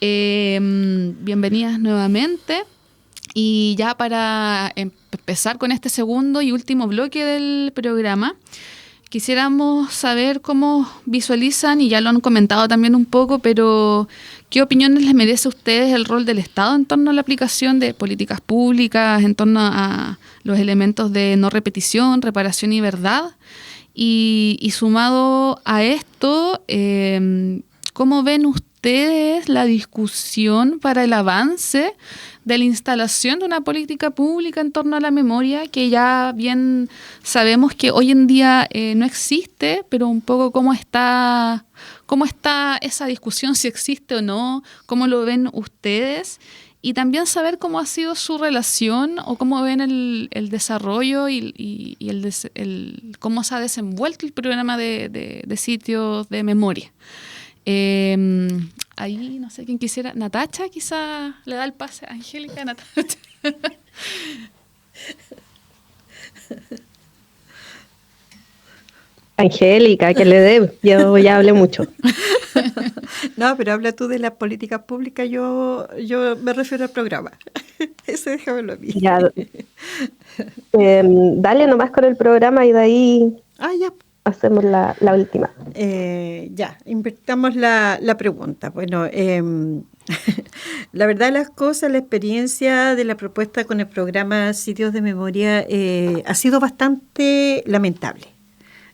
Bienvenidas nuevamente. Y ya para empezar con este segundo y último bloque del programa, quisiéramos saber cómo visualizan, y ya lo han comentado también un poco, pero ¿qué opiniones les merece a ustedes el rol del Estado en torno a la aplicación de políticas públicas, en torno a los elementos de no repetición, reparación y verdad? Y sumado a esto, ¿cómo ven ustedes la discusión para el avance de la instalación de una política pública en torno a la memoria, que ya bien sabemos que hoy en día no existe, pero un poco cómo está esa discusión, si existe o no, cómo lo ven ustedes, y también saber cómo ha sido su relación o cómo ven el desarrollo y cómo se ha desenvuelto el programa de sitios de memoria. Ahí no sé quién quisiera. Natacha quizá le da el pase a Angélica. Natacha. Angélica, que le dé. Yo ya hablé mucho. No, pero habla tú de las políticas públicas, yo me refiero al programa. Eso déjamelo a mí. Ya. Dale nomás con el programa y de ahí Ya. hacemos la última. Ya, invertamos la pregunta. Bueno, la verdad de las cosas, la experiencia de la propuesta con el programa Sitios de Memoria ha sido bastante lamentable.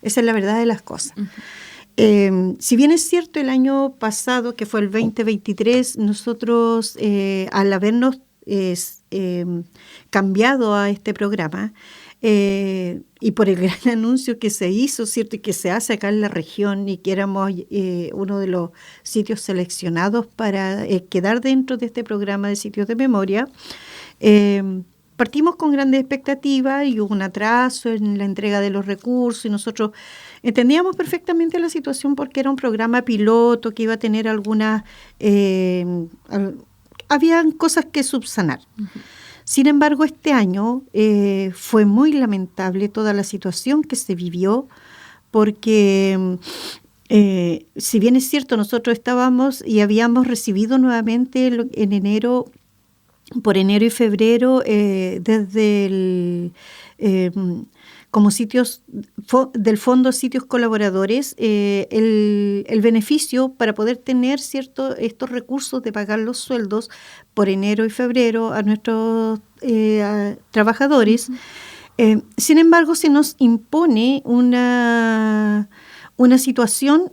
Esa es la verdad de las cosas. Uh-huh. Si bien es cierto, el año pasado, que fue el 2023, nosotros, al habernos cambiado a este programa, y por el gran anuncio que se hizo, ¿cierto?, y que se hace acá en la región, y que éramos uno de los sitios seleccionados para quedar dentro de este programa de sitios de memoria, partimos con grandes expectativas y hubo un atraso en la entrega de los recursos, y nosotros entendíamos perfectamente la situación porque era un programa piloto que iba a tener algunas, habían cosas que subsanar. Uh-huh. Sin embargo, este año fue muy lamentable toda la situación que se vivió, porque si bien es cierto, nosotros estábamos y habíamos recibido nuevamente en enero por enero y febrero, desde el... como sitios del Fondo Sitios Colaboradores, el beneficio para poder tener estos recursos de pagar los sueldos por enero y febrero a nuestros trabajadores. Uh-huh. Sin embargo, se nos impone una situación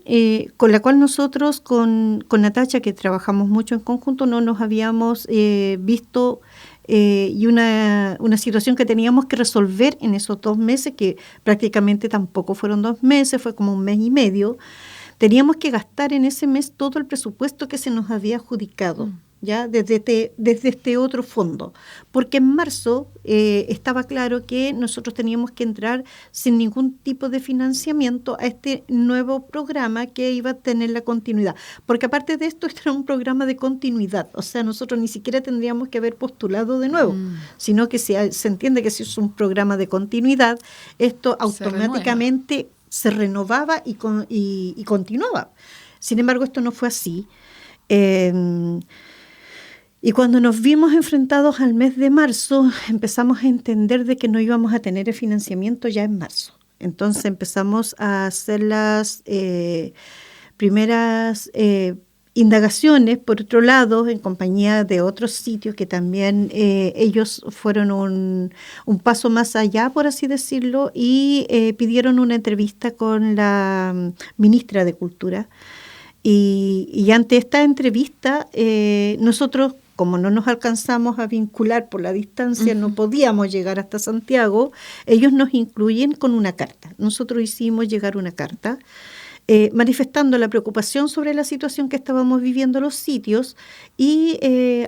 con la cual nosotros con Natacha, que trabajamos mucho en conjunto, no nos habíamos visto, y una situación que teníamos que resolver en esos 2 meses, que prácticamente tampoco fueron 2 meses, fue como 1 mes y medio. Teníamos que gastar en ese mes todo el presupuesto que se nos había adjudicado, ya desde este otro fondo, porque en marzo estaba claro que nosotros teníamos que entrar sin ningún tipo de financiamiento a este nuevo programa que iba a tener la continuidad, porque aparte de esto, este era un programa de continuidad, o sea, nosotros ni siquiera tendríamos que haber postulado de nuevo, sino que se entiende que si es un programa de continuidad, esto automáticamente se renovaba y continuaba. Sin embargo, esto no fue así. Y cuando nos vimos enfrentados al mes de marzo, empezamos a entender de que no íbamos a tener el financiamiento ya en marzo. Entonces empezamos a hacer las primeras indagaciones, por otro lado, en compañía de otros sitios que también ellos fueron un paso más allá, por así decirlo, y pidieron una entrevista con la ministra de Cultura. Y ante esta entrevista, nosotros, como no nos alcanzamos a vincular por la distancia, no podíamos llegar hasta Santiago, ellos nos incluyen con una carta. Nosotros hicimos llegar una carta manifestando la preocupación sobre la situación que estábamos viviendo los sitios y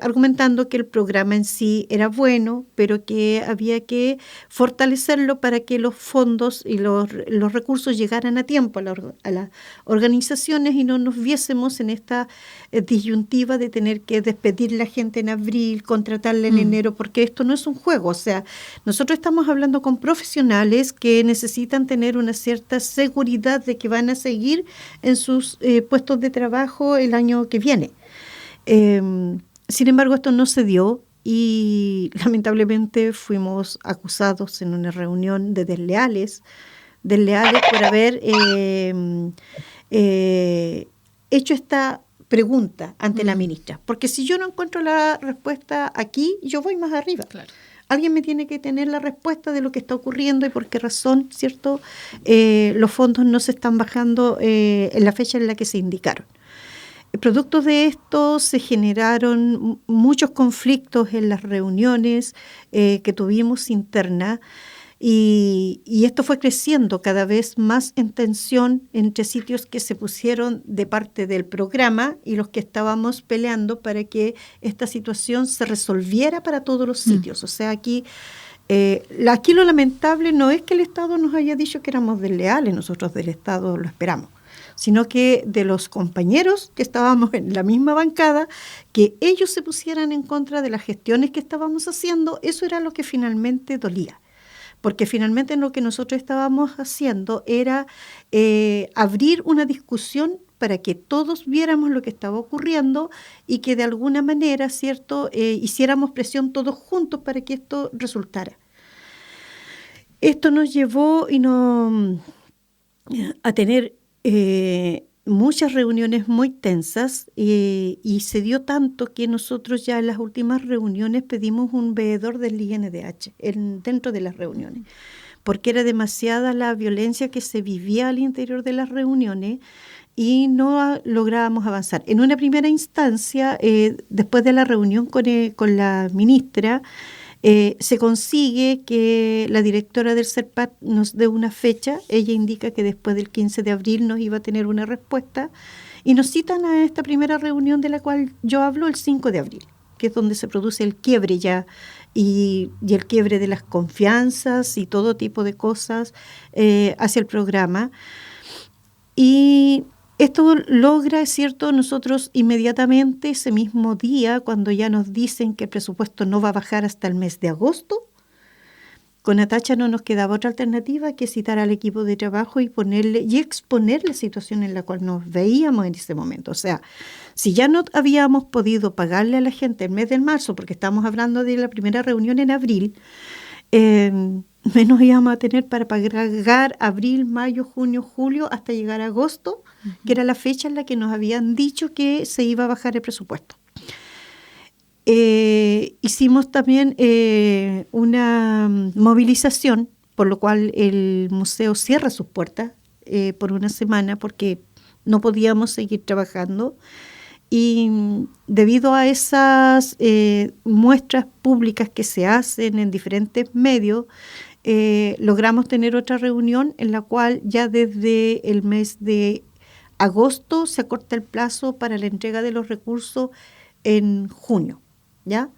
argumentando que el programa en sí era bueno, pero que había que fortalecerlo para que los fondos y los recursos llegaran a tiempo a las organizaciones y no nos viésemos en esta disyuntiva de tener que despedir la gente en abril, contratarla en enero, porque esto no es un juego. O sea, nosotros estamos hablando con profesionales que necesitan tener una cierta seguridad de que van a seguir en sus puestos de trabajo el año que viene. Sin embargo, esto no se dio y lamentablemente fuimos acusados en una reunión de desleales por haber hecho esta pregunta ante la ministra. Porque si yo no encuentro la respuesta aquí, yo voy más arriba. Claro. Alguien me tiene que tener la respuesta de lo que está ocurriendo y por qué razón, ¿cierto? Los fondos no se están bajando en la fecha en la que se indicaron. Producto de esto se generaron muchos conflictos en las reuniones que tuvimos internas y esto fue creciendo cada vez más en tensión entre sitios que se pusieron de parte del programa y los que estábamos peleando para que esta situación se resolviera para todos los sitios. O sea, aquí lo lamentable no es que el Estado nos haya dicho que éramos desleales, nosotros del Estado lo esperamos, sino que de los compañeros que estábamos en la misma bancada, que ellos se pusieran en contra de las gestiones que estábamos haciendo, eso era lo que finalmente dolía. Porque finalmente lo que nosotros estábamos haciendo era abrir una discusión para que todos viéramos lo que estaba ocurriendo y que de alguna manera, ¿cierto?, hiciéramos presión todos juntos para que esto resultara. Esto nos llevó a tener muchas reuniones muy tensas y se dio tanto que nosotros ya en las últimas reuniones pedimos un veedor del INDH dentro de las reuniones, porque era demasiada la violencia que se vivía al interior de las reuniones y no lográbamos avanzar. En una primera instancia, después de la reunión con la ministra, se consigue que la directora del CERPAT nos dé una fecha. Ella indica que después del 15 de abril nos iba a tener una respuesta y nos citan a esta primera reunión de la cual yo hablo el 5 de abril, que es donde se produce el quiebre ya y el quiebre de las confianzas y todo tipo de cosas hacia el programa. Y esto logra, es cierto, nosotros inmediatamente ese mismo día, cuando ya nos dicen que el presupuesto no va a bajar hasta el mes de agosto, con Natacha no nos quedaba otra alternativa que citar al equipo de trabajo y exponer la situación en la cual nos veíamos en ese momento. O sea, si ya no habíamos podido pagarle a la gente el mes de marzo, porque estamos hablando de la primera reunión en abril, menos íbamos a tener para pagar abril, mayo, junio, julio, hasta llegar a agosto, que era la fecha en la que nos habían dicho que se iba a bajar el presupuesto. Hicimos también una movilización, por lo cual el museo cierra sus puertas por una semana porque no podíamos seguir trabajando. Y debido a esas muestras públicas que se hacen en diferentes medios, logramos tener otra reunión en la cual ya desde el mes de agosto se acorta el plazo para la entrega de los recursos en junio, ¿ya?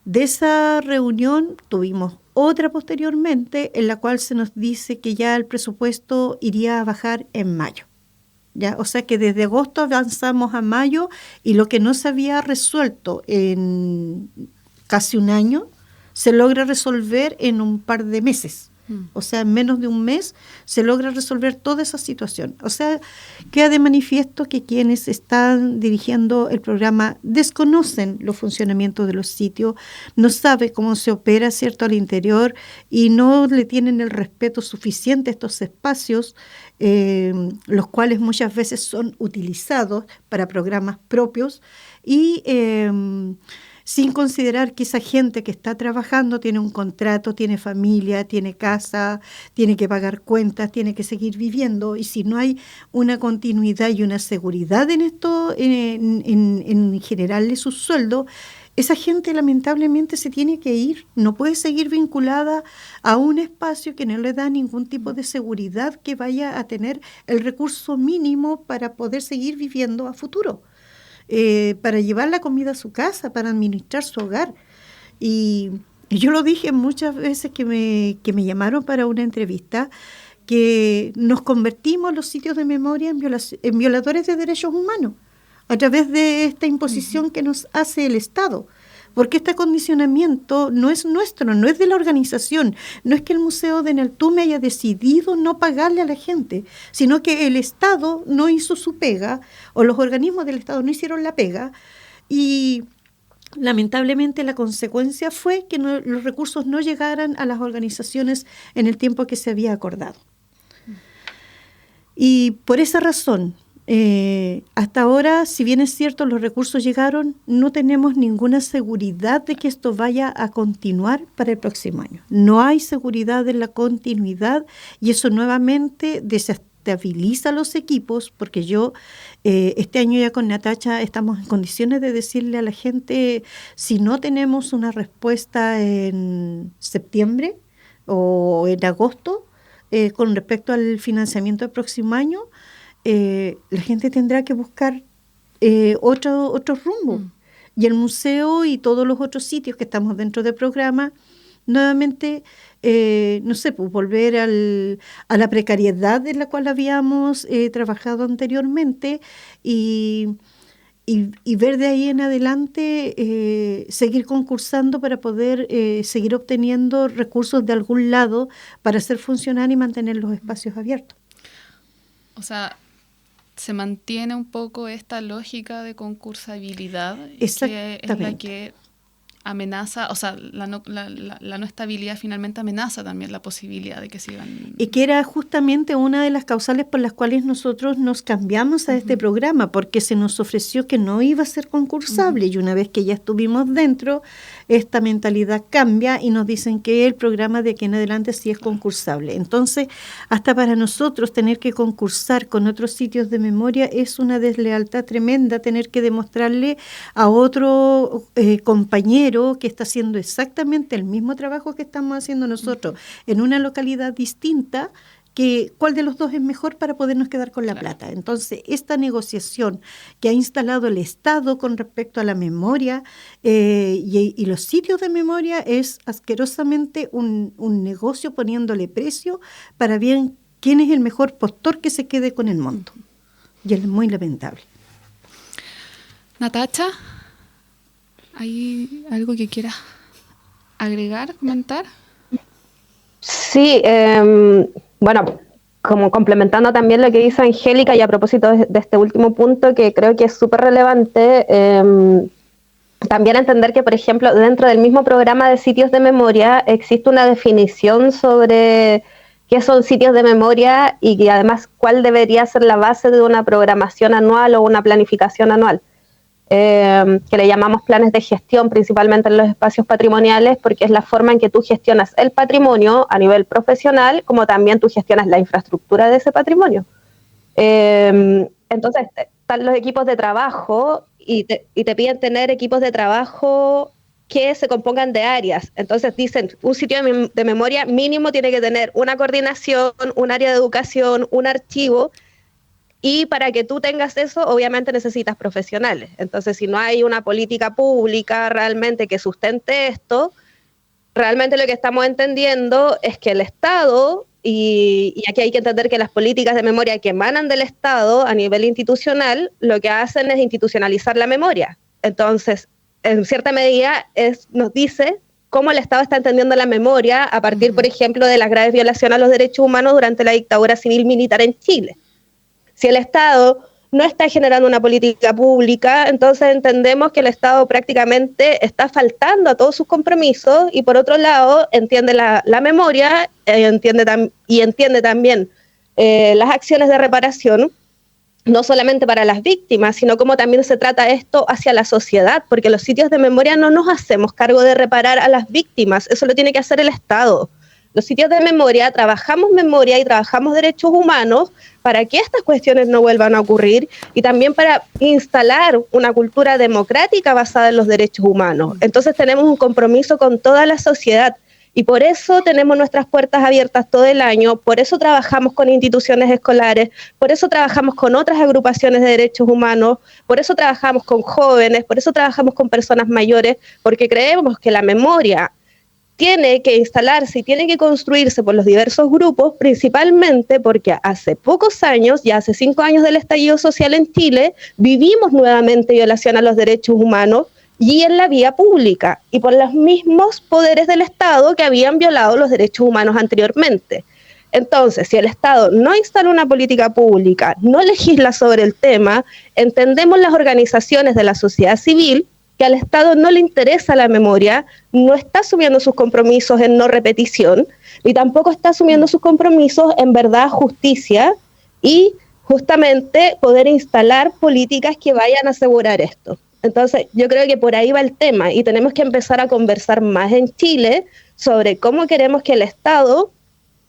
De esa reunión tuvimos otra posteriormente en la cual se nos dice que ya el presupuesto iría a bajar en mayo. ¿Ya? O sea que desde agosto avanzamos a mayo y lo que no se había resuelto en casi un año se logra resolver en un par de meses. O sea, en menos de un mes se logra resolver toda esa situación. O sea, queda de manifiesto que quienes están dirigiendo el programa desconocen los funcionamientos de los sitios, no saben cómo se opera, ¿cierto?, al interior y no le tienen el respeto suficiente a estos espacios, los cuales muchas veces son utilizados para programas propios y sin considerar que esa gente que está trabajando tiene un contrato, tiene familia, tiene casa, tiene que pagar cuentas, tiene que seguir viviendo, y si no hay una continuidad y una seguridad en esto, en generarle su sueldo, esa gente lamentablemente se tiene que ir, no puede seguir vinculada a un espacio que no le da ningún tipo de seguridad que vaya a tener el recurso mínimo para poder seguir viviendo a futuro. Para llevar la comida a su casa, para administrar su hogar. Y yo lo dije muchas veces que me llamaron para una entrevista, que nos convertimos los sitios de memoria en violadores de derechos humanos a través de esta imposición que nos hace el Estado. Porque este acondicionamiento no es nuestro, no es de la organización, no es que el Museo de Neltume haya decidido no pagarle a la gente, sino que el Estado no hizo su pega, o los organismos del Estado no hicieron la pega, y lamentablemente la consecuencia fue que los recursos no llegaran a las organizaciones en el tiempo que se había acordado. Y por esa razón, hasta ahora, si bien es cierto los recursos llegaron, no tenemos ninguna seguridad de que esto vaya a continuar para el próximo año. No hay seguridad en la continuidad y eso nuevamente desestabiliza los equipos, porque yo este año ya con Natacha estamos en condiciones de decirle a la gente, si no tenemos una respuesta en septiembre o en agosto con respecto al financiamiento del próximo año, la gente tendrá que buscar otro rumbo. Y el museo y todos los otros sitios que estamos dentro del programa, nuevamente, no sé, pues volver a la precariedad en la cual habíamos trabajado anteriormente y ver de ahí en adelante, seguir concursando para poder seguir obteniendo recursos de algún lado para hacer funcionar y mantener los espacios abiertos. O sea, se mantiene un poco esta lógica de concursabilidad, que es la que amenaza, o sea, la no estabilidad finalmente amenaza también la posibilidad de que sigan. Y que era justamente una de las causales por las cuales nosotros nos cambiamos a este programa, porque se nos ofreció que no iba a ser concursable, y una vez que ya estuvimos dentro, esta mentalidad cambia y nos dicen que el programa de aquí en adelante sí es concursable. Entonces, hasta para nosotros tener que concursar con otros sitios de memoria es una deslealtad tremenda, tener que demostrarle a otro compañero que está haciendo exactamente el mismo trabajo que estamos haciendo nosotros en una localidad distinta, que cuál de los dos es mejor para podernos quedar con la plata. Entonces, esta negociación que ha instalado el Estado con respecto a la memoria y los sitios de memoria es asquerosamente un negocio poniéndole precio para ver quién es el mejor postor que se quede con el monto. Y es muy lamentable. Natacha, ¿hay algo que quieras agregar, comentar? Sí, bueno, como complementando también lo que dice Angélica y a propósito de este último punto que creo que es súper relevante, también entender que, por ejemplo, dentro del mismo programa de sitios de memoria existe una definición sobre qué son sitios de memoria y que además cuál debería ser la base de una programación anual o una planificación anual. Que le llamamos planes de gestión, principalmente en los espacios patrimoniales, porque es la forma en que tú gestionas el patrimonio a nivel profesional, como también tú gestionas la infraestructura de ese patrimonio. Entonces, están los equipos de trabajo y te piden tener equipos de trabajo que se compongan de áreas. Entonces dicen, un sitio de memoria mínimo tiene que tener una coordinación, un área de educación, un archivo. Y para que tú tengas eso, obviamente necesitas profesionales. Entonces, si no hay una política pública realmente que sustente esto, realmente lo que estamos entendiendo es que el Estado, y aquí hay que entender que las políticas de memoria que emanan del Estado a nivel institucional, lo que hacen es institucionalizar la memoria. Entonces, en cierta medida, nos dice cómo el Estado está entendiendo la memoria a partir, por ejemplo, de las graves violaciones a los derechos humanos durante la dictadura civil-militar en Chile. Si el Estado no está generando una política pública, entonces entendemos que el Estado prácticamente está faltando a todos sus compromisos y por otro lado entiende la memoria entiende también las acciones de reparación, no solamente para las víctimas, sino como también se trata esto hacia la sociedad, porque los sitios de memoria no nos hacemos cargo de reparar a las víctimas, eso lo tiene que hacer el Estado. Los sitios de memoria y trabajamos derechos humanos para que estas cuestiones no vuelvan a ocurrir y también para instalar una cultura democrática basada en los derechos humanos. Entonces tenemos un compromiso con toda la sociedad y por eso tenemos nuestras puertas abiertas todo el año, por eso trabajamos con instituciones escolares, por eso trabajamos con otras agrupaciones de derechos humanos, por eso trabajamos con jóvenes, por eso trabajamos con personas mayores, porque creemos que la memoria tiene que instalarse y tiene que construirse por los diversos grupos, principalmente porque hace pocos años, ya hace 5 años del estallido social en Chile, vivimos nuevamente violación a los derechos humanos y en la vía pública, y por los mismos poderes del Estado que habían violado los derechos humanos anteriormente. Entonces, si el Estado no instala una política pública, no legisla sobre el tema, entendemos las organizaciones de la sociedad civil que al Estado no le interesa la memoria, no está asumiendo sus compromisos en no repetición, y tampoco está asumiendo sus compromisos en verdad, justicia, y justamente poder instalar políticas que vayan a asegurar esto. Entonces, yo creo que por ahí va el tema, y tenemos que empezar a conversar más en Chile sobre cómo queremos que el Estado,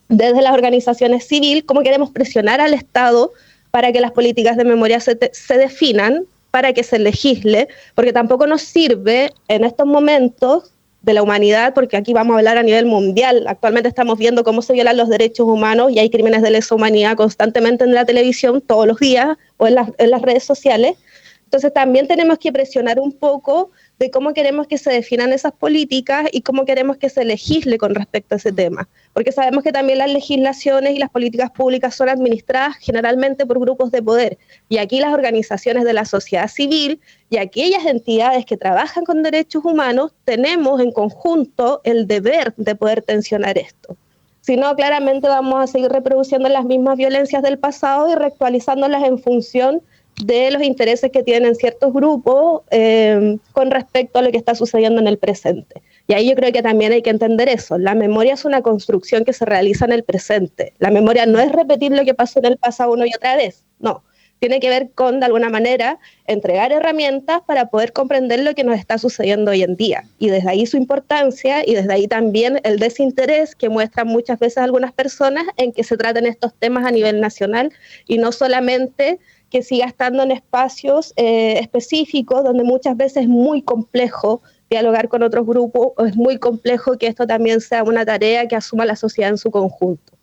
desde las organizaciones civiles, cómo queremos presionar al Estado para que las políticas de memoria se definan, para que se legisle, porque tampoco nos sirve en estos momentos de la humanidad, porque aquí vamos a hablar a nivel mundial. Actualmente estamos viendo cómo se violan los derechos humanos y hay crímenes de lesa humanidad constantemente en la televisión, todos los días, o en las redes sociales. Entonces también tenemos que presionar un poco de cómo queremos que se definan esas políticas y cómo queremos que se legisle con respecto a ese tema. Porque sabemos que también las legislaciones y las políticas públicas son administradas generalmente por grupos de poder. Y aquí las organizaciones de la sociedad civil y aquellas entidades que trabajan con derechos humanos tenemos en conjunto el deber de poder tensionar esto. Si no, claramente vamos a seguir reproduciendo las mismas violencias del pasado y reactualizándolas en función de los intereses que tienen ciertos grupos con respecto a lo que está sucediendo en el presente. Y ahí yo creo que también hay que entender eso. La memoria es una construcción que se realiza en el presente. La memoria no es repetir lo que pasó en el pasado una y otra vez, no. Tiene que ver con, de alguna manera, entregar herramientas para poder comprender lo que nos está sucediendo hoy en día. Y desde ahí su importancia y desde ahí también el desinterés que muestran muchas veces algunas personas en que se traten estos temas a nivel nacional y no solamente que siga estando en espacios específicos donde muchas veces es muy complejo dialogar con otros grupos, o es muy complejo que esto también sea una tarea que asuma la sociedad en su conjunto.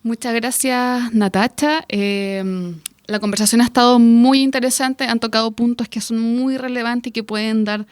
Muchas gracias, Natacha. La conversación ha estado muy interesante, han tocado puntos que son muy relevantes y que pueden dar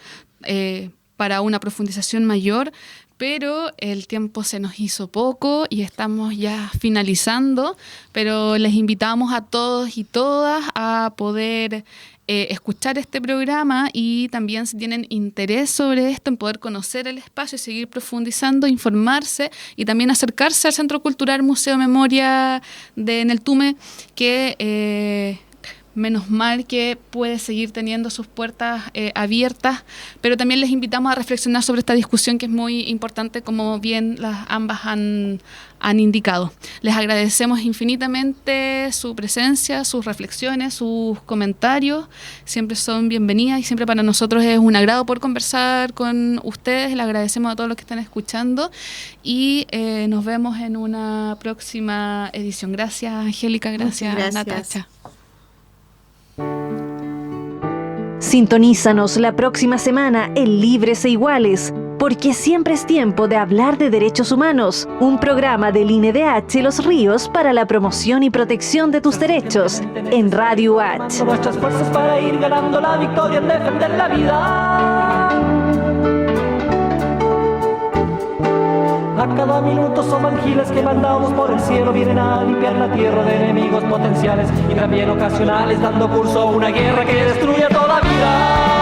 para una profundización mayor, pero el tiempo se nos hizo poco y estamos ya finalizando, pero les invitamos a todos y todas a poder escuchar este programa y también si tienen interés sobre esto, en poder conocer el espacio y seguir profundizando, informarse y también acercarse al Centro Cultural Museo Memoria de Neltume, que menos mal que puede seguir teniendo sus puertas abiertas, pero también les invitamos a reflexionar sobre esta discusión que es muy importante, como bien ambas han indicado. Les agradecemos infinitamente su presencia, sus reflexiones, sus comentarios. Siempre son bienvenidas y siempre para nosotros es un agrado poder conversar con ustedes. Les agradecemos a todos los que están escuchando y nos vemos en una próxima edición. Gracias, Angélica. Gracias. Natacha. Sintonízanos la próxima semana en Libres e Iguales, porque siempre es tiempo de hablar de derechos humanos, un programa del INEDH Los Ríos para la promoción y protección de tus derechos, en Radio UH. Nuestras fuerzas para ir ganando la victoria en defender la vida. A cada minuto son ángeles que mandados por el cielo vienen a limpiar la tierra de enemigos potenciales y también ocasionales, dando curso a una guerra que destruye toda vida.